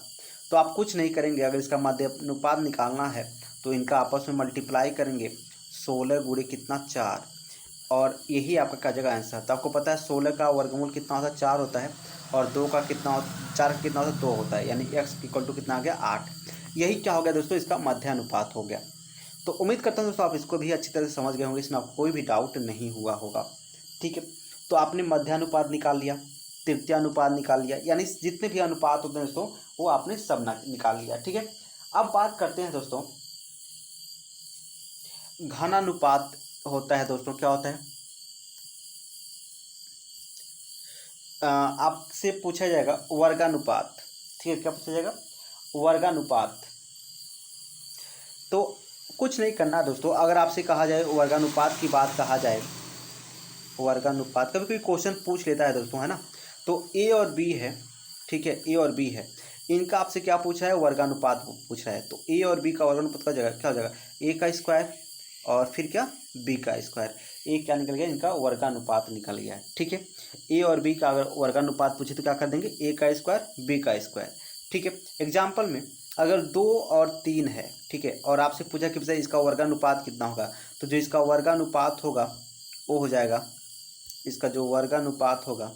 तो आप कुछ नहीं करेंगे, अगर इसका मध्यानुपात निकालना है तो इनका आपस में मल्टीप्लाई करेंगे, 16 गुणे कितना 4, और यही आपका क्या जगह आंसर। तो आपको पता है 16 का वर्गमूल कितना होता है 4 होता है, और 2 का कितना 4 का कितना होता है 2 होता है, यानी x इक्वल टू कितना आ गया 8। यही क्या हो गया दोस्तों, इसका मध्यानुपात हो गया। तो उम्मीद करता हूँ दोस्तों आप इसको भी अच्छी तरह से समझ गए होंगे, इसमें आपको कोई भी डाउट नहीं हुआ होगा। ठीक है, तो आपने मध्यानुपात निकाल लिया, तृतीय अनुपात निकाल लिया, यानी जितने भी अनुपात होते हैं दोस्तों वो आपने सब निकाल लिया। ठीक है, अब बात करते हैं दोस्तों घनानुपात होता है दोस्तों। क्या होता है, आपसे पूछा जाएगा वर्गानुपात। ठीक है, क्या पूछा जाएगा, वर्गानुपात। तो कुछ नहीं करना दोस्तों, अगर आपसे कहा जाए वर्गानुपात की बात कहा जाए, वर्गानुपात कभी कोई क्वेश्चन पूछ लेता है दोस्तों, है ना। तो ए और बी है, ठीक है, ए और बी है, इनका आपसे क्या पूछा है, वर्गानुपात पूछ रहा है। तो ए और बी का वर्गानुपात का जगह क्या हो जाएगा, ए का स्क्वायर और फिर क्या बी का स्क्वायर। ए क्या निकल गया, इनका वर्गानुपात निकल गया है। ठीक है, ए और बी का अगर वर्गानुपात पूछे तो क्या कर देंगे, ए का स्क्वायर बी का स्क्वायर। ठीक है, एग्जाम्पल में अगर 2 और 3 है, ठीक है, और आपसे पूछा कि भाई इसका वर्गानुपात कितना होगा, तो जो इसका वर्गानुपात होगा वो हो जाएगा, इसका जो वर्गानुपात होगा,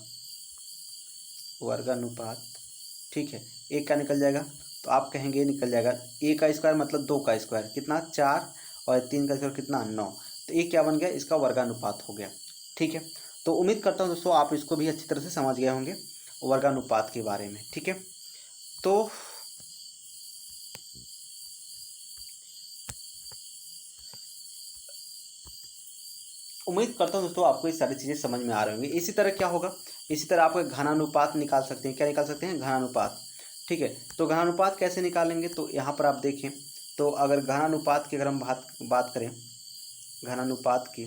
वर्गानुपात, ठीक है, एक का निकल जाएगा, तो आप कहेंगे निकल जाएगा ए का स्क्वायर मतलब 2 का स्क्वायर कितना 4, और 3 का स्क्वायर कितना 9, तो ये क्या बन गया, इसका वर्गानुपात हो गया। ठीक है, तो उम्मीद करता हूँ दोस्तों आप इसको भी अच्छी तरह से समझ गए होंगे वर्गानुपात के बारे में। ठीक है, तो उम्मीद करता हूँ दोस्तों आपको ये सारी चीज़ें समझ में आ रही होंगी। इसी तरह क्या होगा, इसी तरह आप घनानुपात निकाल सकते हैं। क्या निकाल सकते हैं, घनानुपात। ठीक है, तो घनानुपात कैसे निकालेंगे, तो यहाँ पर आप देखें, तो अगर घनानुपात की अगर हम बात करें, घनानुपात की,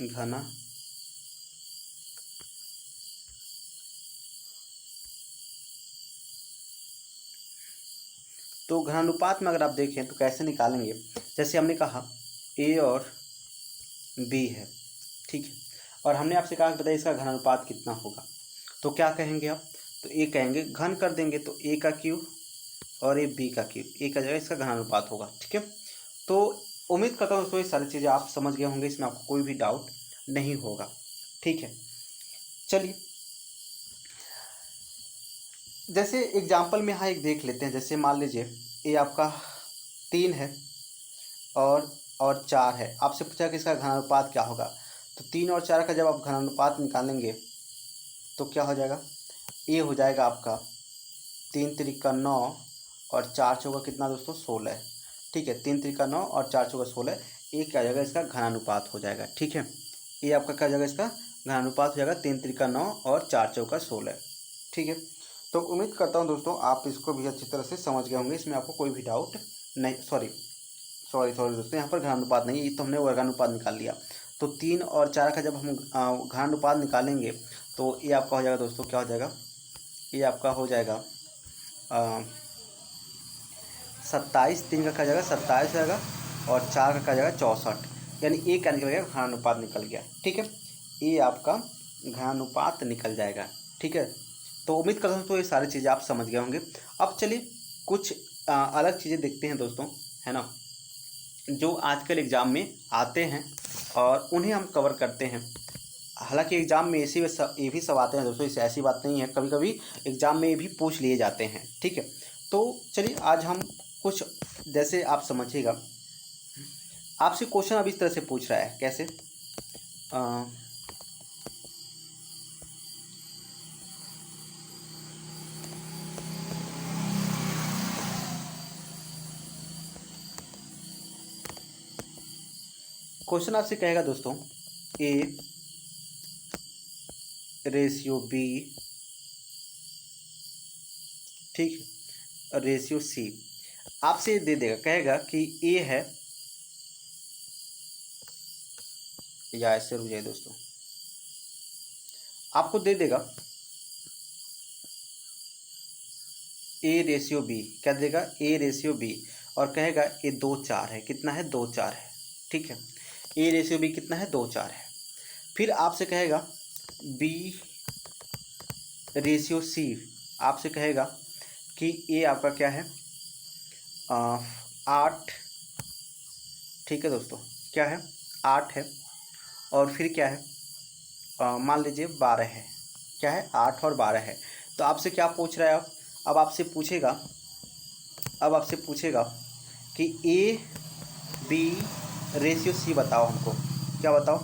घना तो घनानुपात में अगर आप देखें तो कैसे निकालेंगे, जैसे हमने कहा ए और बी है, ठीक है, और हमने आपसे कहा कि बताइए इसका घनानुपात कितना होगा। तो क्या कहेंगे आप, तो ए कहेंगे, घन कर देंगे तो ए का क्यूब और ए बी का क्यूब, ए का जगह इसका घनानुपात होगा। ठीक है, तो उम्मीद करता हूँ दोस्तों ये सारी चीज़ें आप समझ गए होंगे, इसमें आपको कोई भी डाउट नहीं होगा। ठीक है, चलिए जैसे एग्जाम्पल में यहाँ एक देख लेते हैं, जैसे मान लीजिए ये आपका 3 है, और 4 है। आपसे पूछा कि इसका घनानुपात क्या होगा, तो 3 और 4 का जब आप घनानुपात निकालेंगे तो क्या हो जाएगा, ये हो जाएगा आपका 3 त्रिका 9 और 4 चौका कितना दोस्तों 16। ठीक है, 3 त्रिका 9 और 4 चौका 16, ये क्या हो जाएगा इसका घनानुपात हो जाएगा। ठीक है, ये आपका क्या हो जाएगा इसका घनानुपात हो जाएगा 3 त्रिका 9 और 4 चौका 16। ठीक है, तो उम्मीद करता हूँ दोस्तों आप इसको भी अच्छी तरह से समझ गए होंगे, इसमें आपको कोई भी डाउट नहीं, सॉरी दोस्तों, यहाँ पर घनानुपात नहीं, ये तो हमने वर्गानुपात निकाल लिया। तो 3 और 4 का जब हम घनानुपात निकालेंगे तो ये आपका हो जाएगा दोस्तों, क्या हो जाएगा, ये आपका हो जाएगा 27, 3 का क्या जाएगा 27 जाएगा और 4 का क्या जाएगा 64, यानी एक क्या निकल गया घनानुपात निकल गया। ठीक है, ये आपका घनानुपात निकल जाएगा। ठीक है, तो उम्मीद करता हूँ तो ये सारी चीज़ें आप समझ गए होंगे। अब चलिए कुछ अलग चीज़ें देखते हैं दोस्तों, है ना, जो आजकल एग्ज़ाम में आते हैं और उन्हें हम कवर करते हैं। हालांकि एग्ज़ाम में ये भी सब आते हैं दोस्तों, इससे ऐसी बात नहीं है, कभी कभी एग्ज़ाम में ये भी पूछ लिए जाते हैं। ठीक है, तो चलिए आज हम कुछ, जैसे आप समझिएगा, आपसे क्वेश्चन अब इस तरह से पूछ रहा है, कैसे क्वेश्चन आपसे कहेगा दोस्तों A रेशियो B, ठीक, रेशियो C आपसे दे देगा, कहेगा कि A है, या ऐसे रुक जाए दोस्तों, आपको दे देगा A रेशियो B, क्या देगा A रेशियो B, और कहेगा ये 2 4 है, कितना है 2 4 है। ठीक है, A रेशियो B कितना है 2 4 है। फिर आपसे कहेगा B रेशियो C, आपसे कहेगा कि A आपका क्या है 8, ठीक है दोस्तों, क्या है 8 है, और फिर क्या है मान लीजिए 12 है, क्या है 8 और 12 है। तो आपसे क्या पूछ रहा है, अब आपसे पूछेगा कि A B रेशियो C बताओ हमको, क्या बताओ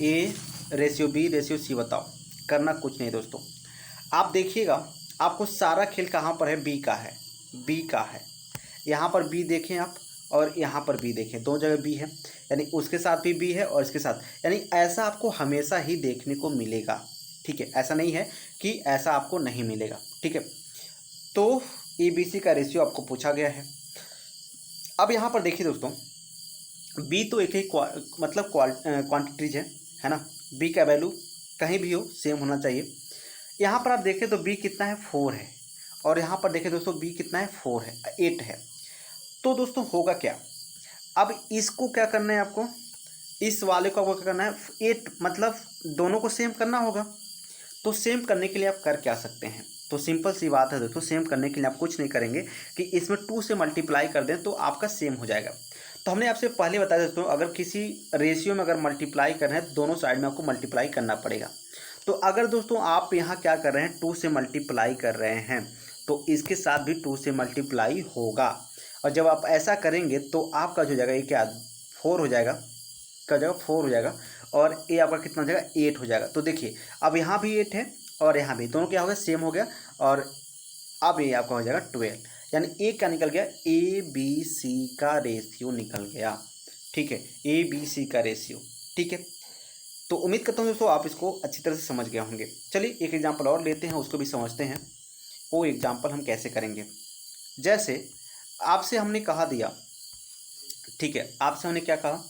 A ratio B ratio C बताओ। करना कुछ नहीं दोस्तों, आप देखिएगा आपको सारा खेल कहाँ पर है, बी का है। यहाँ पर बी देखें आप, और यहाँ पर बी देखें, दो जगह बी है, यानी उसके साथ भी बी है और इसके साथ, यानी ऐसा आपको हमेशा ही देखने को मिलेगा। ठीक है, ऐसा नहीं है कि ऐसा आपको नहीं मिलेगा। ठीक है, तो ए बी सी का रेशियो आपको पूछा गया है। अब यहाँ पर देखिए दोस्तों, बी तो एक ही मतलब क्वांटिटीज है ना, बी का वैल्यू कहीं भी हो सेम होना चाहिए। यहाँ पर आप देखें तो बी कितना है 4 है, और यहाँ पर देखें दोस्तों बी कितना है 4 है 8 है। तो दोस्तों होगा क्या, अब इसको क्या करना है आपको, इस वाले को आपको क्या करना है 8, मतलब दोनों को सेम करना होगा। तो सेम करने के लिए आप कर क्या सकते हैं, तो सिंपल सी बात है दोस्तों, सेम करने के लिए आप कुछ नहीं करेंगे कि इसमें 2 से मल्टीप्लाई कर दें तो आपका सेम हो जाएगा। तो हमने आपसे पहले बताया दोस्तों, अगर किसी रेशियो में अगर मल्टीप्लाई कर रहे हैं तो दोनों साइड में आपको मल्टीप्लाई करना पड़ेगा। तो अगर दोस्तों आप यहाँ क्या कर रहे हैं 2 से मल्टीप्लाई कर रहे हैं, तो इसके साथ भी 2 से मल्टीप्लाई होगा। और जब आप ऐसा करेंगे तो आपका जो जाएगा ये क्या 4 हो जाएगा, क्या हो जाएगा 4 हो जाएगा, और ये आपका कितना हो जाएगा 8 हो जाएगा। तो देखिए अब यहाँ भी 8 है और यहाँ भी, दोनों क्या हो गया सेम हो गया, और अब ये आपका हो जाएगा 12, यानी ए क्या निकल गया ए बी सी का रेशियो निकल गया। ठीक है, ए बी सी का रेशियो। ठीक है, तो उम्मीद करता हूँ दोस्तों आप इसको अच्छी तरह से समझ गए होंगे। चलिए एक एग्जांपल और लेते हैं, उसको भी समझते हैं। वो एग्जांपल हम कैसे करेंगे, जैसे आपसे हमने कहा दिया, ठीक है, आपसे हमने क्या कहा,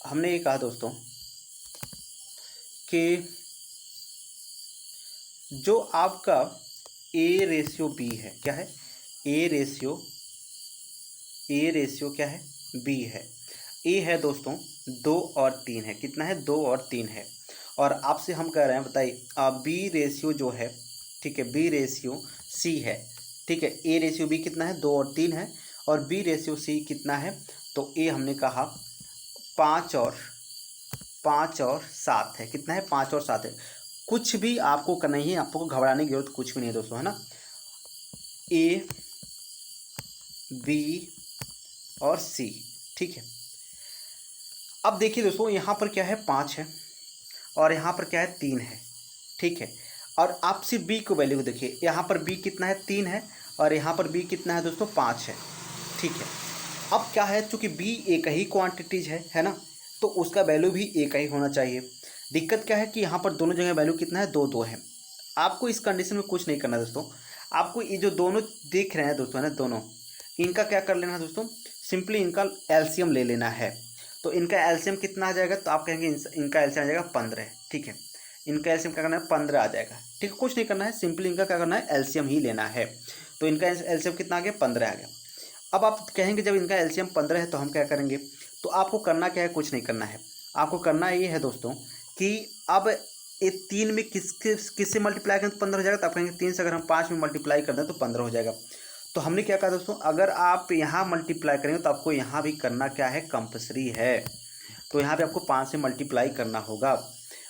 हमने ये कहा दोस्तों कि जो आपका ए रेशियो बी है, क्या है ए रेशियो क्या है बी है। ए है दोस्तों 2 और 3 है, कितना है 2 और 3 है, और आपसे हम कह रहे हैं बताइए बी रेशियो जो है, ठीक है, बी रेशियो सी है। ठीक है, ए रेशियो बी कितना है 2 और 3 है, और बी रेशियो सी कितना है, तो ए हमने कहा 5 और 7 है, कितना है 5 और 7 है। कुछ भी आपको करना ही है, आपको घबराने की जरूरत कुछ भी नहीं है दोस्तों, है ना। ए बी और सी, ठीक है, अब देखिए दोस्तों, यहाँ पर क्या है 5 है और यहाँ पर क्या है 3 है, ठीक है। और आप सिर्फ बी को वैल्यू को देखिए, यहाँ पर बी कितना है 3 है और यहाँ पर बी कितना है दोस्तों 5 है, ठीक है। अब क्या है, चूँकि बी एक ही क्वांटिटीज है ना, तो उसका वैल्यू भी एक ही होना चाहिए। दिक्कत क्या है कि यहाँ पर दोनों जगह वैल्यू कितना है 2 2 है। आपको इस कंडीशन में कुछ नहीं करना दोस्तों, आपको ये जो दोनों दिख रहे हैं दोस्तों है ना, दोनों इनका क्या कर लेना है दोस्तों, सिंपली इनका एलसीएम ले लेना है। तो इनका एलसीएम कितना आ जाएगा, तो आप कहेंगे इनका एलसीएम आ जाएगा 15, ठीक है। इनका एलसीएम क्या करना है 15 आ जाएगा, ठीक है। कुछ नहीं करना है, सिंपली इनका क्या करना है एलसीएम ही लेना है। तो इनका एलसीएम कितना आ गया 15 आ गया। अब आप कहेंगे जब इनका एलसीएम 15 है तो हम क्या करेंगे, तो आपको करना क्या है, कुछ नहीं करना है। आपको करना ये है दोस्तों कि अब ये 3 में किससे मल्टीप्लाई करें तो 15 हो जाएगा। तो आप कहेंगे 3 से अगर हम 5 में मल्टीप्लाई कर दें तो 15 हो जाएगा। तो हमने क्या कहा दोस्तों, अगर आप यहाँ मल्टीप्लाई करेंगे तो आपको यहाँ भी करना क्या है, कंपल्सरी है। तो यहाँ पे आपको 5 से मल्टीप्लाई करना होगा।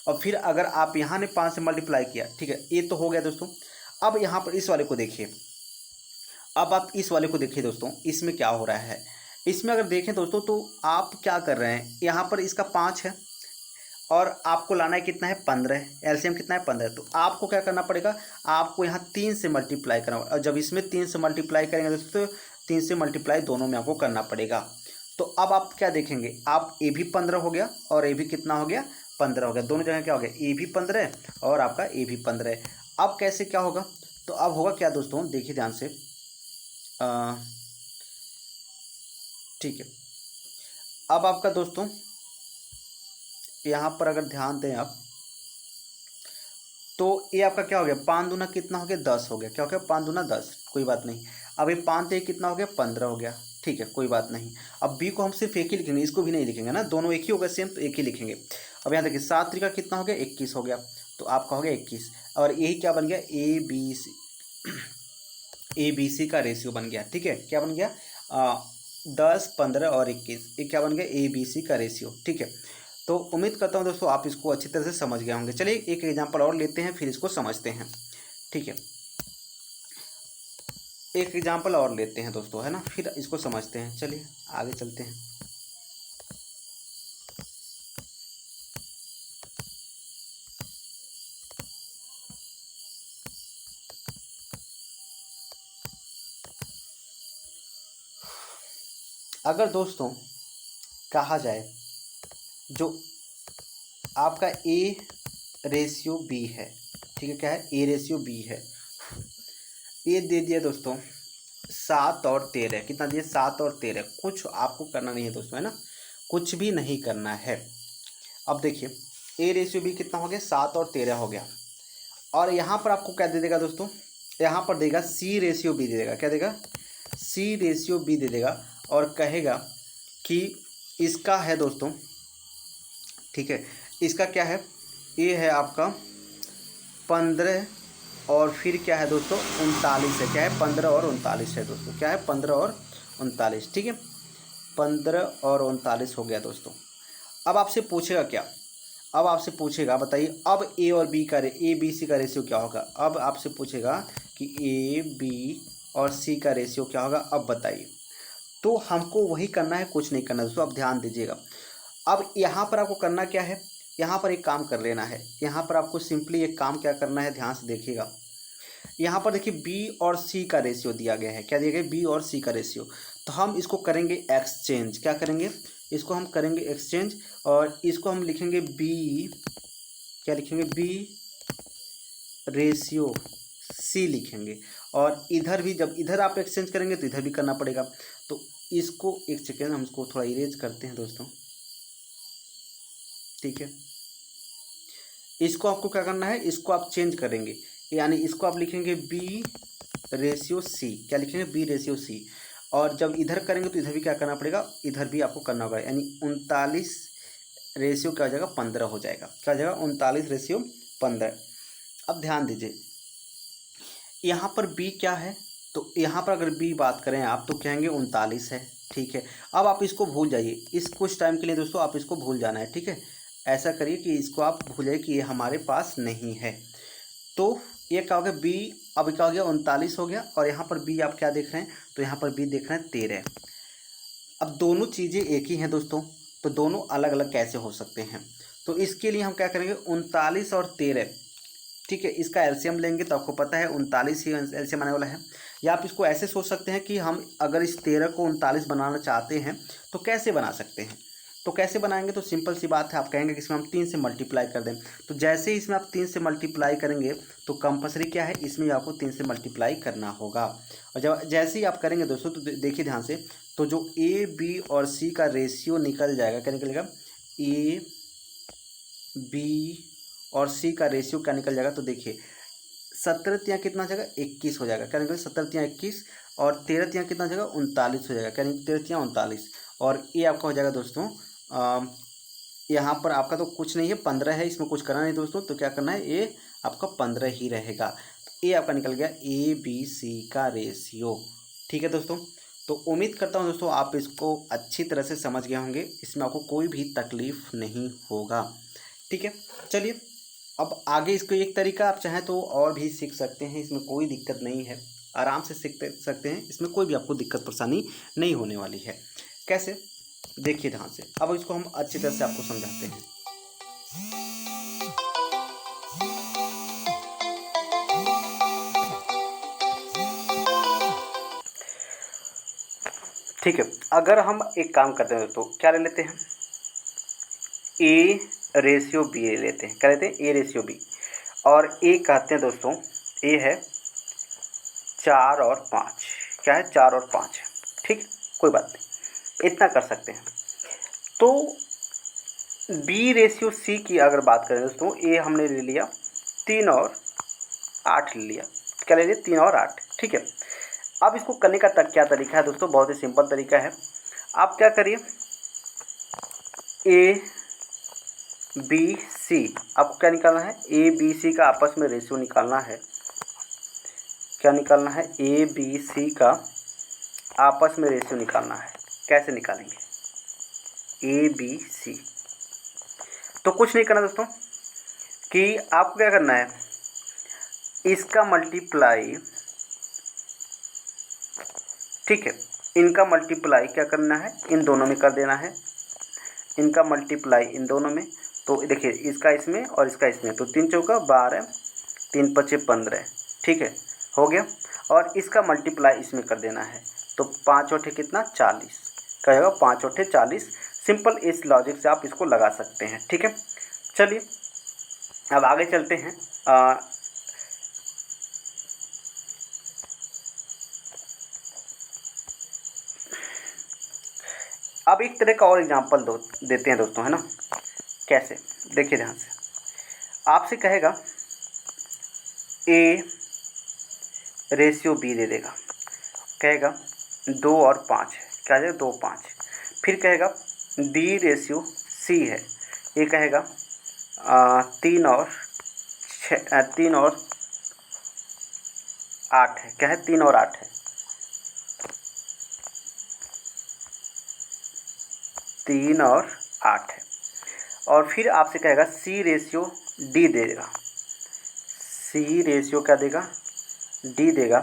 और फिर अगर आप यहाँ ने 5 से मल्टीप्लाई किया, ठीक है, ये तो हो गया दोस्तों। अब यहाँ पर इस वाले को देखिए, अब आप इस वाले को देखिए दोस्तों, इसमें क्या हो रहा है। इसमें अगर देखें दोस्तों तो आप क्या कर रहे हैं, यहाँ पर इसका 5 है और आपको लाना है कितना है 15, एलसीएम कितना है 15। तो आपको क्या करना पड़ेगा, आपको यहाँ 3 से मल्टीप्लाई करना, और जब इसमें 3 से मल्टीप्लाई करेंगे दोस्तों तो 3 से मल्टीप्लाई दोनों में आपको करना पड़ेगा। तो अब आप क्या देखेंगे, आप ए भी 15 हो गया और ए भी कितना हो गया 15 हो गया, दोनों जगह क्या हो गया, ए भी 15 है और आपका ए भी 15 है। अब कैसे क्या होगा, तो अब होगा क्या दोस्तों, देखिए ध्यान से, ठीक है। अब आपका दोस्तों यहाँ पर अगर ध्यान दें आप, तो ये आपका क्या हो गया, 5 दूना कितना हो गया 10 हो गया, क्या हो गया 5 दूना 10, कोई बात नहीं। अब ये 5 से कितना हो गया 15 हो गया, ठीक है, कोई बात नहीं। अब बी को हम सिर्फ एक ही लिखेंगे, इसको भी नहीं लिखेंगे ना, दोनों एक ही होगा सेम, तो एक ही लिखेंगे। अब यहाँ देखिए 7 3 का कितना हो गया 21 हो गया, तो आपका हो गया 21। और यही क्या बन गया, ए बी सी का रेशियो बन गया, ठीक है। क्या बन गया 10 15 और 21, ये क्या बन गया ए बी सी का रेशियो, ठीक है। तो उम्मीद करता हूँ दोस्तों आप इसको अच्छी तरह से समझ गए होंगे। चलिए एक एग्जांपल और लेते हैं फिर इसको समझते हैं, ठीक है। एक एग्जांपल और लेते हैं दोस्तों, है ना, फिर इसको समझते हैं। चलिए आगे चलते हैं। अगर दोस्तों कहा जाए जो आपका ए रेशियो बी है, ठीक है, क्या है ए रेशियो बी है, ये दे दिया दोस्तों 7 और 13, कितना दिया 7 और 13, कुछ आपको करना नहीं है दोस्तों, है ना, कुछ भी नहीं करना है। अब देखिए ए रेशियो बी कितना हो गया 7 और 13 हो गया, और यहाँ पर आपको क्या दे देगा दोस्तों, यहाँ पर देगा सी रेशियो बी दे देगा, क्या देगा सी रेशियो बी दे देगा, और कहेगा कि इसका है दोस्तों, ठीक है, इसका क्या है, ये है आपका 15 और फिर क्या है दोस्तों 39 है, क्या है 15 और 39 है दोस्तों, क्या है 15 और 39, ठीक है, 15 और 39 हो गया दोस्तों। अब आपसे पूछेगा क्या, अब आपसे पूछेगा बताइए अब ए और बी का ए बी सी का रेशियो क्या होगा। अब आपसे पूछेगा कि ए बी और सी का रेशियो क्या होगा, अब बताइए। तो हमको वही करना है, कुछ नहीं करना दोस्तों, अब ध्यान दीजिएगा। अब यहाँ पर आपको करना क्या है, यहाँ पर एक काम कर लेना है, यहाँ पर आपको सिंपली एक काम क्या करना है, ध्यान से देखिएगा। यहाँ पर देखिए बी और सी का रेशियो दिया गया है, क्या दिया गया बी और सी का रेशियो। तो हम इसको करेंगे एक्सचेंज, क्या करेंगे, इसको हम करेंगे एक्सचेंज, और इसको हम लिखेंगे बी, क्या लिखेंगे बी रेशियो सी लिखेंगे। और इधर भी जब इधर आप एक्सचेंज करेंगे तो इधर भी करना पड़ेगा। तो इसको एक सेकेंड हम इसको थोड़ा इरेज करते हैं दोस्तों, ठीक है। इसको आपको क्या करना है, इसको आप चेंज करेंगे, यानी इसको आप लिखेंगे बी रेशियो सी, क्या लिखेंगे बी रेशियो सी। और जब इधर करेंगे तो इधर भी क्या करना पड़ेगा, इधर भी आपको करना होगा, यानी 39 रेशियो क्या हो जाएगा 15 हो जाएगा, क्या हो जाएगा 39 रेशियो 15। अब ध्यान दीजिए यहाँ पर बी क्या है, तो यहाँ पर अगर बी बात करें आप तो कहेंगे 39 है, ठीक है। अब आप इसको भूल जाइए, इस कुछ टाइम के लिए दोस्तों आप इसको भूल जाना है, ठीक है। ऐसा करिए कि इसको आप भूल जाइए कि ये हमारे पास नहीं है। तो ये क्या हो गया बी, अब क्या हो गया 39 हो गया, और यहाँ पर बी आप क्या देख रहे हैं, तो यहाँ पर बी देख रहे हैं 13। अब दोनों चीज़ें एक ही हैं दोस्तों, तो दोनों अलग अलग कैसे हो सकते हैं। तो इसके लिए हम क्या करेंगे, 39 और 13, ठीक है, इसका एलसीएम लेंगे तो आपको पता है 39 ही एलसीएम आने वाला है। या आप इसको ऐसे सोच सकते हैं कि हम अगर इस 13 को 39 बनाना चाहते हैं तो कैसे बना सकते हैं। तो कैसे बनाएंगे, तो सिंपल सी बात है, आप कहेंगे कि इसमें हम 3 से मल्टीप्लाई कर दें। तो जैसे ही इसमें आप 3 से मल्टीप्लाई करेंगे तो कंपलसरी क्या है, इसमें आपको 3 से मल्टीप्लाई करना होगा। और जब जैसे ही आप करेंगे दोस्तों, तो देखिए ध्यान से, तो जो ए बी और सी का रेशियो निकल जाएगा, क्या निकलेगा, ए बी और सी का रेशियो क्या निकल जाएगा, तो देखिए 17 तियाँ कितना हो जाएगा, 21 हो जाएगा। क्या निकल, 17 तियाँ 21 और 13 तियाँ कितना हो जाएगा, 39 हो जाएगा। क्या निकल, 13 तियाँ 39 और ये आपका हो जाएगा दोस्तों, यहाँ पर आपका तो कुछ नहीं है, 15 है, इसमें कुछ करना नहीं दोस्तों, तो क्या करना है, ये आपका 15 ही रहेगा। तो ये आपका निकल गया ए बी सी का रेशियो। ठीक है दोस्तों, तो उम्मीद करता हूँ दोस्तों आप इसको अच्छी तरह से समझ गए होंगे, इसमें आपको कोई भी तकलीफ नहीं होगा। ठीक है, चलिए अब आगे इसको एक तरीका आप चाहें तो और भी सीख सकते हैं, इसमें कोई दिक्कत नहीं है, आराम से सीख सकते हैं, इसमें कोई भी आपको दिक्कत परेशानी नहीं होने वाली है। कैसे, देखिए ध्यान से, अब इसको हम अच्छी तरह से आपको समझाते हैं। ठीक है, अगर हम एक काम करते हैं दोस्तों, क्या ले लेते हैं, ए रेशियो बी ले लेते हैं। क्या लेते हैं, ए रेशियो बी, और ए कहते हैं दोस्तों, ए है 4 और 5, क्या है, 4 और 5, ठीक, कोई बात नहीं, इतना कर सकते हैं। तो बी रेशियो सी की अगर बात करें दोस्तों, ए हमने ले लिया 3 और 8 ले लिया। क्या ले लिया, 3 और 8, ठीक है। अब इसको करने का क्या तरीका है दोस्तों, बहुत ही सिंपल तरीका है। आप क्या करिए, ए बी सी, आपको क्या निकालना है, ए बी सी का आपस में रेशियो निकालना है। क्या निकालना है, ए बी सी का आपस में रेशियो निकालना है। कैसे निकालेंगे, ए बी सी, तो कुछ नहीं करना दोस्तों, कि आपको क्या करना है, इसका मल्टीप्लाई, ठीक है, इनका मल्टीप्लाई क्या करना है, इन दोनों में कर देना है, इनका मल्टीप्लाई इन दोनों में। तो देखिए, इसका इसमें और इसका इसमें, तो 3 चौका 12, 3 पचे 15, ठीक है, हो गया। और इसका मल्टीप्लाई इसमें कर देना है, तो 5 और कितना, 40, क्या होगा, 5 और 40। सिंपल, इस लॉजिक से आप इसको लगा सकते हैं। ठीक है, चलिए अब आगे चलते हैं। अब एक तरह का और एग्जांपल देते हैं दोस्तों, है ना, कैसे, देखिए ध्यान से, आपसे कहेगा ए रेशियो बी दे देगा, कहेगा 2 और 5 है, क्या है, 2 5, फिर कहेगा बी रेशियो सी है, ये कहेगा 3 और 8 है, क्या है, 3 और 8 है, 3 और 8 है। और फिर आपसे कहेगा सी रेशियो डी दे देगा, सी रेशियो क्या देगा, डी देगा,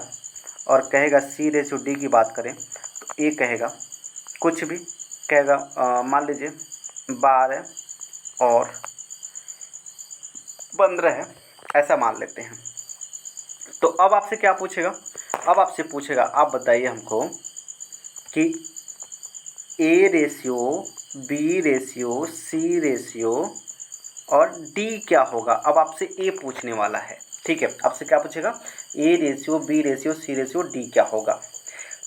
और कहेगा सी रेशियो डी की बात करें तो ये कहेगा कुछ भी, कहेगा मान लीजिए 12 और 15 है, ऐसा मान लेते हैं। तो अब आपसे क्या पूछेगा, अब आपसे पूछेगा, आप बताइए हमको कि A ratio B ratio C ratio और डी क्या होगा। अब आपसे ए पूछने वाला है, ठीक है, आपसे क्या पूछेगा, A ratio B ratio C ratio D क्या होगा।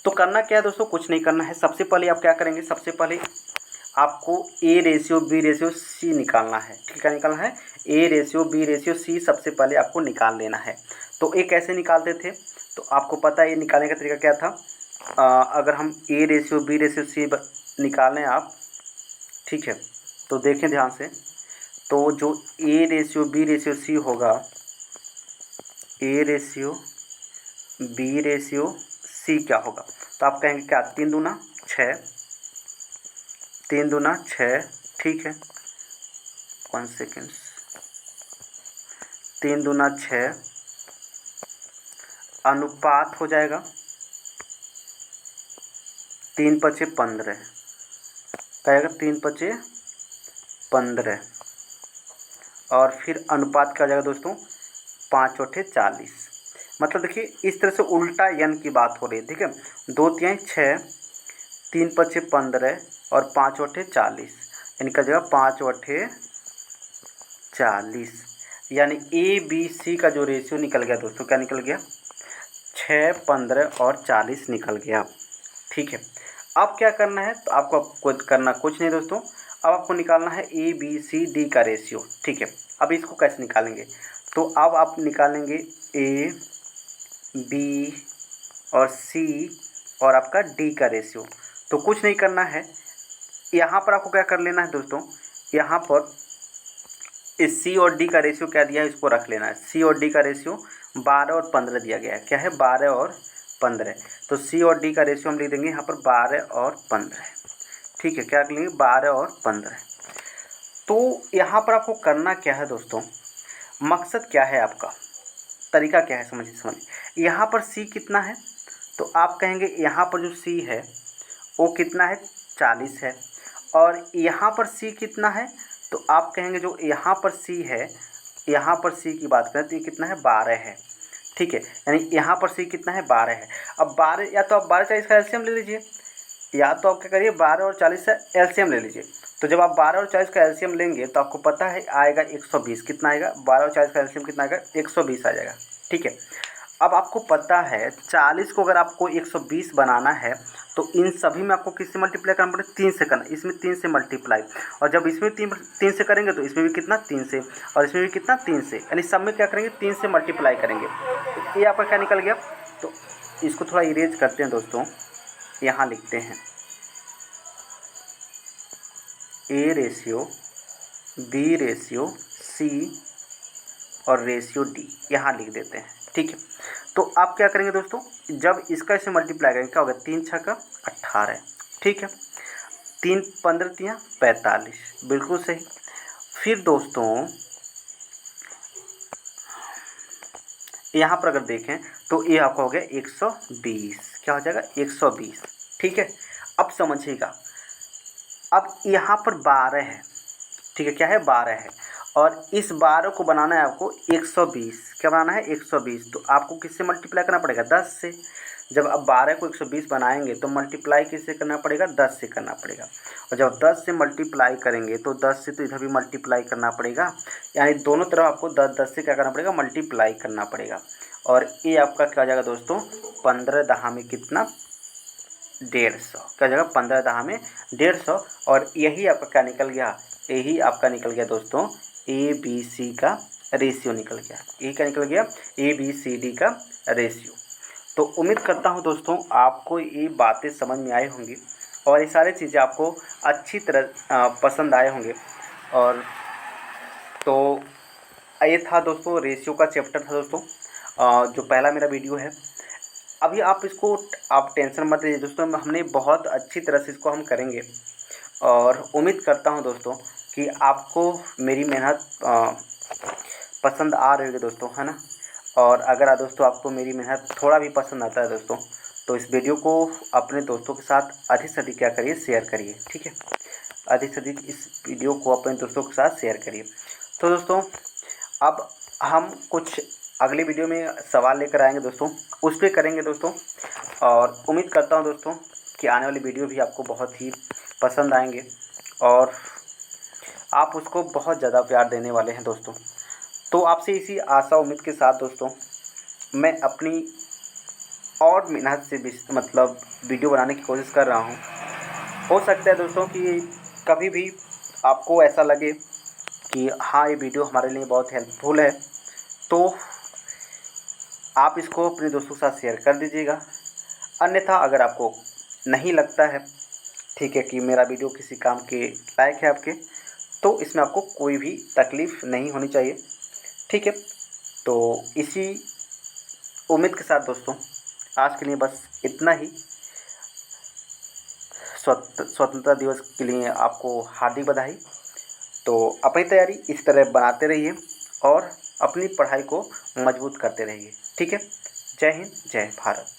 तो करना क्या है दोस्तों, कुछ नहीं करना है, सबसे पहले आप क्या करेंगे, सबसे पहले आपको A ratio B ratio C निकालना है। ठीक है, निकालना है, A ratio B ratio C सबसे पहले आपको निकाल लेना है। तो ये कैसे निकालते थे, तो आपको पता है ये निकालने का तरीका क्या था। अगर हम A ratio B ratio C निकालें आप, ठीक है, तो देखें ध्यान से, तो जो A ratio B ratio C होगा, A ratio B ratio C क्या होगा, तो आप कहेंगे क्या, 3 दूना 6, 3 दूना 6, ठीक है, 1 सेकेंड, 3 दूना 6 अनुपात हो जाएगा 3 पचे 15, क्या आएगा 3×5 = 15 और फिर अनुपात क्या हो जाएगा दोस्तों 5/40। मतलब देखिए इस तरह से उल्टा n की बात हो रही है, ठीक है। 2×3 = 6, 3×5 = 15 और 5/40 यानी का जगह 5/40 यानी ABC का जो रेशियो निकल गया दोस्तों, क्या निकल गया 6, 15 और 40 निकल गया, ठीक है। अब क्या करना है, तो आपको करना कुछ नहीं दोस्तों, अब आपको निकालना है ABCD का रेशियो, ठीक है। अब इसको कैसे निकालेंगे, तो अब आप निकालेंगे A, B और C और आपका D का रेशियो। तो कुछ नहीं करना है, यहाँ पर आपको क्या कर लेना है दोस्तों, यहाँ पर इस C और D का रेशियो क्या दिया है इसको रख लेना है। C और D का रेशियो 12 और 15 दिया गया है, क्या है 12 और 15। तो C और D का रेशियो हम लिख देंगे यहाँ पर 12 और 15, ठीक है। क्या लिखेंगे 12 और 15। तो यहाँ पर आपको करना क्या है दोस्तों, मकसद क्या है आपका, तरीका क्या है, समझिए। यहाँ पर C कितना है, तो आप कहेंगे यहाँ पर जो C है वो कितना है 40 है, और यहाँ पर C कितना है, तो आप कहेंगे जो यहाँ पर C है, यहाँ पर C की बात करें तो ये कितना है 12 है, ठीक है। यानी यहाँ पर C कितना है 12 है। अब 12 या तो आप 12 40 का एलसीएम ले लीजिए, या तो आप क्या करिए 12 और 40 का एलसीएम ले लीजिए। तो जब आप 12 और 40 का एलसीएम लेंगे तो आपको पता है आएगा 120। कितना आएगा 12 और 40 का एलसीएम कितना आएगा 120 आ जाएगा, ठीक है। अब आपको पता है 40 को अगर आपको 120 बनाना है तो इन सभी में आपको किससे मल्टीप्लाई करना पड़ेगा 3 से करना, इसमें 3 से मल्टीप्लाई, और जब इसमें 3 से करेंगे तो इसमें भी कितना 3 से, और इसमें भी कितना 3 से, यानी सब में क्या करेंगे 3 से मल्टीप्लाई करेंगे। तो ये आपका क्या निकल गया, तो इसको थोड़ा इरेज करते हैं दोस्तों, यहाँ लिखते हैं A ratio, B ratio, C और रेशियो D, यहाँ लिख देते हैं, ठीक है। तो आप क्या करेंगे दोस्तों, जब इसका इसे मल्टीप्लाई करेंगे क्या होगा 3 × 6 = 18, ठीक है। 3 15 × 45, बिल्कुल सही। फिर दोस्तों यहाँ पर अगर देखें तो ये आपका हो गया 120, क्या हो जाएगा 120, ठीक है। अब समझिएगा, अब यहाँ पर 12 है, ठीक है, क्या है 12 है, और इस 12 को बनाना है आपको 120, क्या बनाना है 120, तो आपको किससे मल्टीप्लाई करना पड़ेगा 10 से। जब आप 12 को 120 बनाएंगे तो मल्टीप्लाई किससे करना पड़ेगा 10 से करना पड़ेगा, और जब 10 से मल्टीप्लाई करेंगे तो 10 से तो इधर भी मल्टीप्लाई करना पड़ेगा, यानी दोनों तरफ आपको 10 10 से क्या करना पड़ेगा मल्टीप्लाई करना पड़ेगा। और ये आपका क्या हो जाएगा दोस्तों 15 दहा में कितना 150, क्या हो जाएगा 15 दहा में 150, और यही आपका क्या निकल गया, यही आपका निकल गया दोस्तों ABC का रेशियो निकल गया। यही क्या निकल गया ABCD का रेशियो। तो उम्मीद करता हूँ दोस्तों आपको ये बातें समझ में आई होंगी और ये सारी चीज़ें आपको अच्छी तरह पसंद आए होंगे। और तो ये था दोस्तों रेशियो का चैप्टर था दोस्तों, जो पहला मेरा वीडियो है। अभी आप इसको आप टेंशन मत लीजिए दोस्तों, हमने बहुत अच्छी तरह से इसको हम करेंगे, और उम्मीद करता हूं दोस्तों कि आपको मेरी मेहनत पसंद आ रही होगी दोस्तों, है ना। और अगर दोस्तों आपको मेरी मेहनत थोड़ा भी पसंद आता है दोस्तों, तो इस वीडियो को अपने दोस्तों के साथ अधिक से अधिक क्या करिए शेयर करिए, ठीक है। अधिक से अधिक इस वीडियो को अपने दोस्तों के साथ शेयर करिए। तो दोस्तों अब हम कुछ अगले वीडियो में सवाल लेकर आएंगे दोस्तों, उस पर करेंगे दोस्तों, और उम्मीद करता हूं दोस्तों कि आने वाली वीडियो भी आपको बहुत ही पसंद आएंगे और आप उसको बहुत ज़्यादा प्यार देने वाले हैं दोस्तों। तो आपसे इसी आशा उम्मीद के साथ दोस्तों मैं अपनी और मेहनत से भी मतलब वीडियो बनाने की कोशिश कर रहा हूँ। हो सकता है दोस्तों कि कभी भी आपको ऐसा लगे कि हाँ ये वीडियो हमारे लिए बहुत हेल्पफुल है, तो आप इसको अपने दोस्तों के साथ शेयर कर दीजिएगा। अन्यथा अगर आपको नहीं लगता है ठीक है कि मेरा वीडियो किसी काम के लायक है आपके, तो इसमें आपको कोई भी तकलीफ़ नहीं होनी चाहिए, ठीक है। तो इसी उम्मीद के साथ दोस्तों आज के लिए बस इतना ही। स्वतंत्रता दिवस के लिए आपको हार्दिक बधाई। तो अपनी तैयारी इस तरह बनाते रहिए और अपनी पढ़ाई को मजबूत करते रहिए, ठीक है। जय हिंद, जय भारत।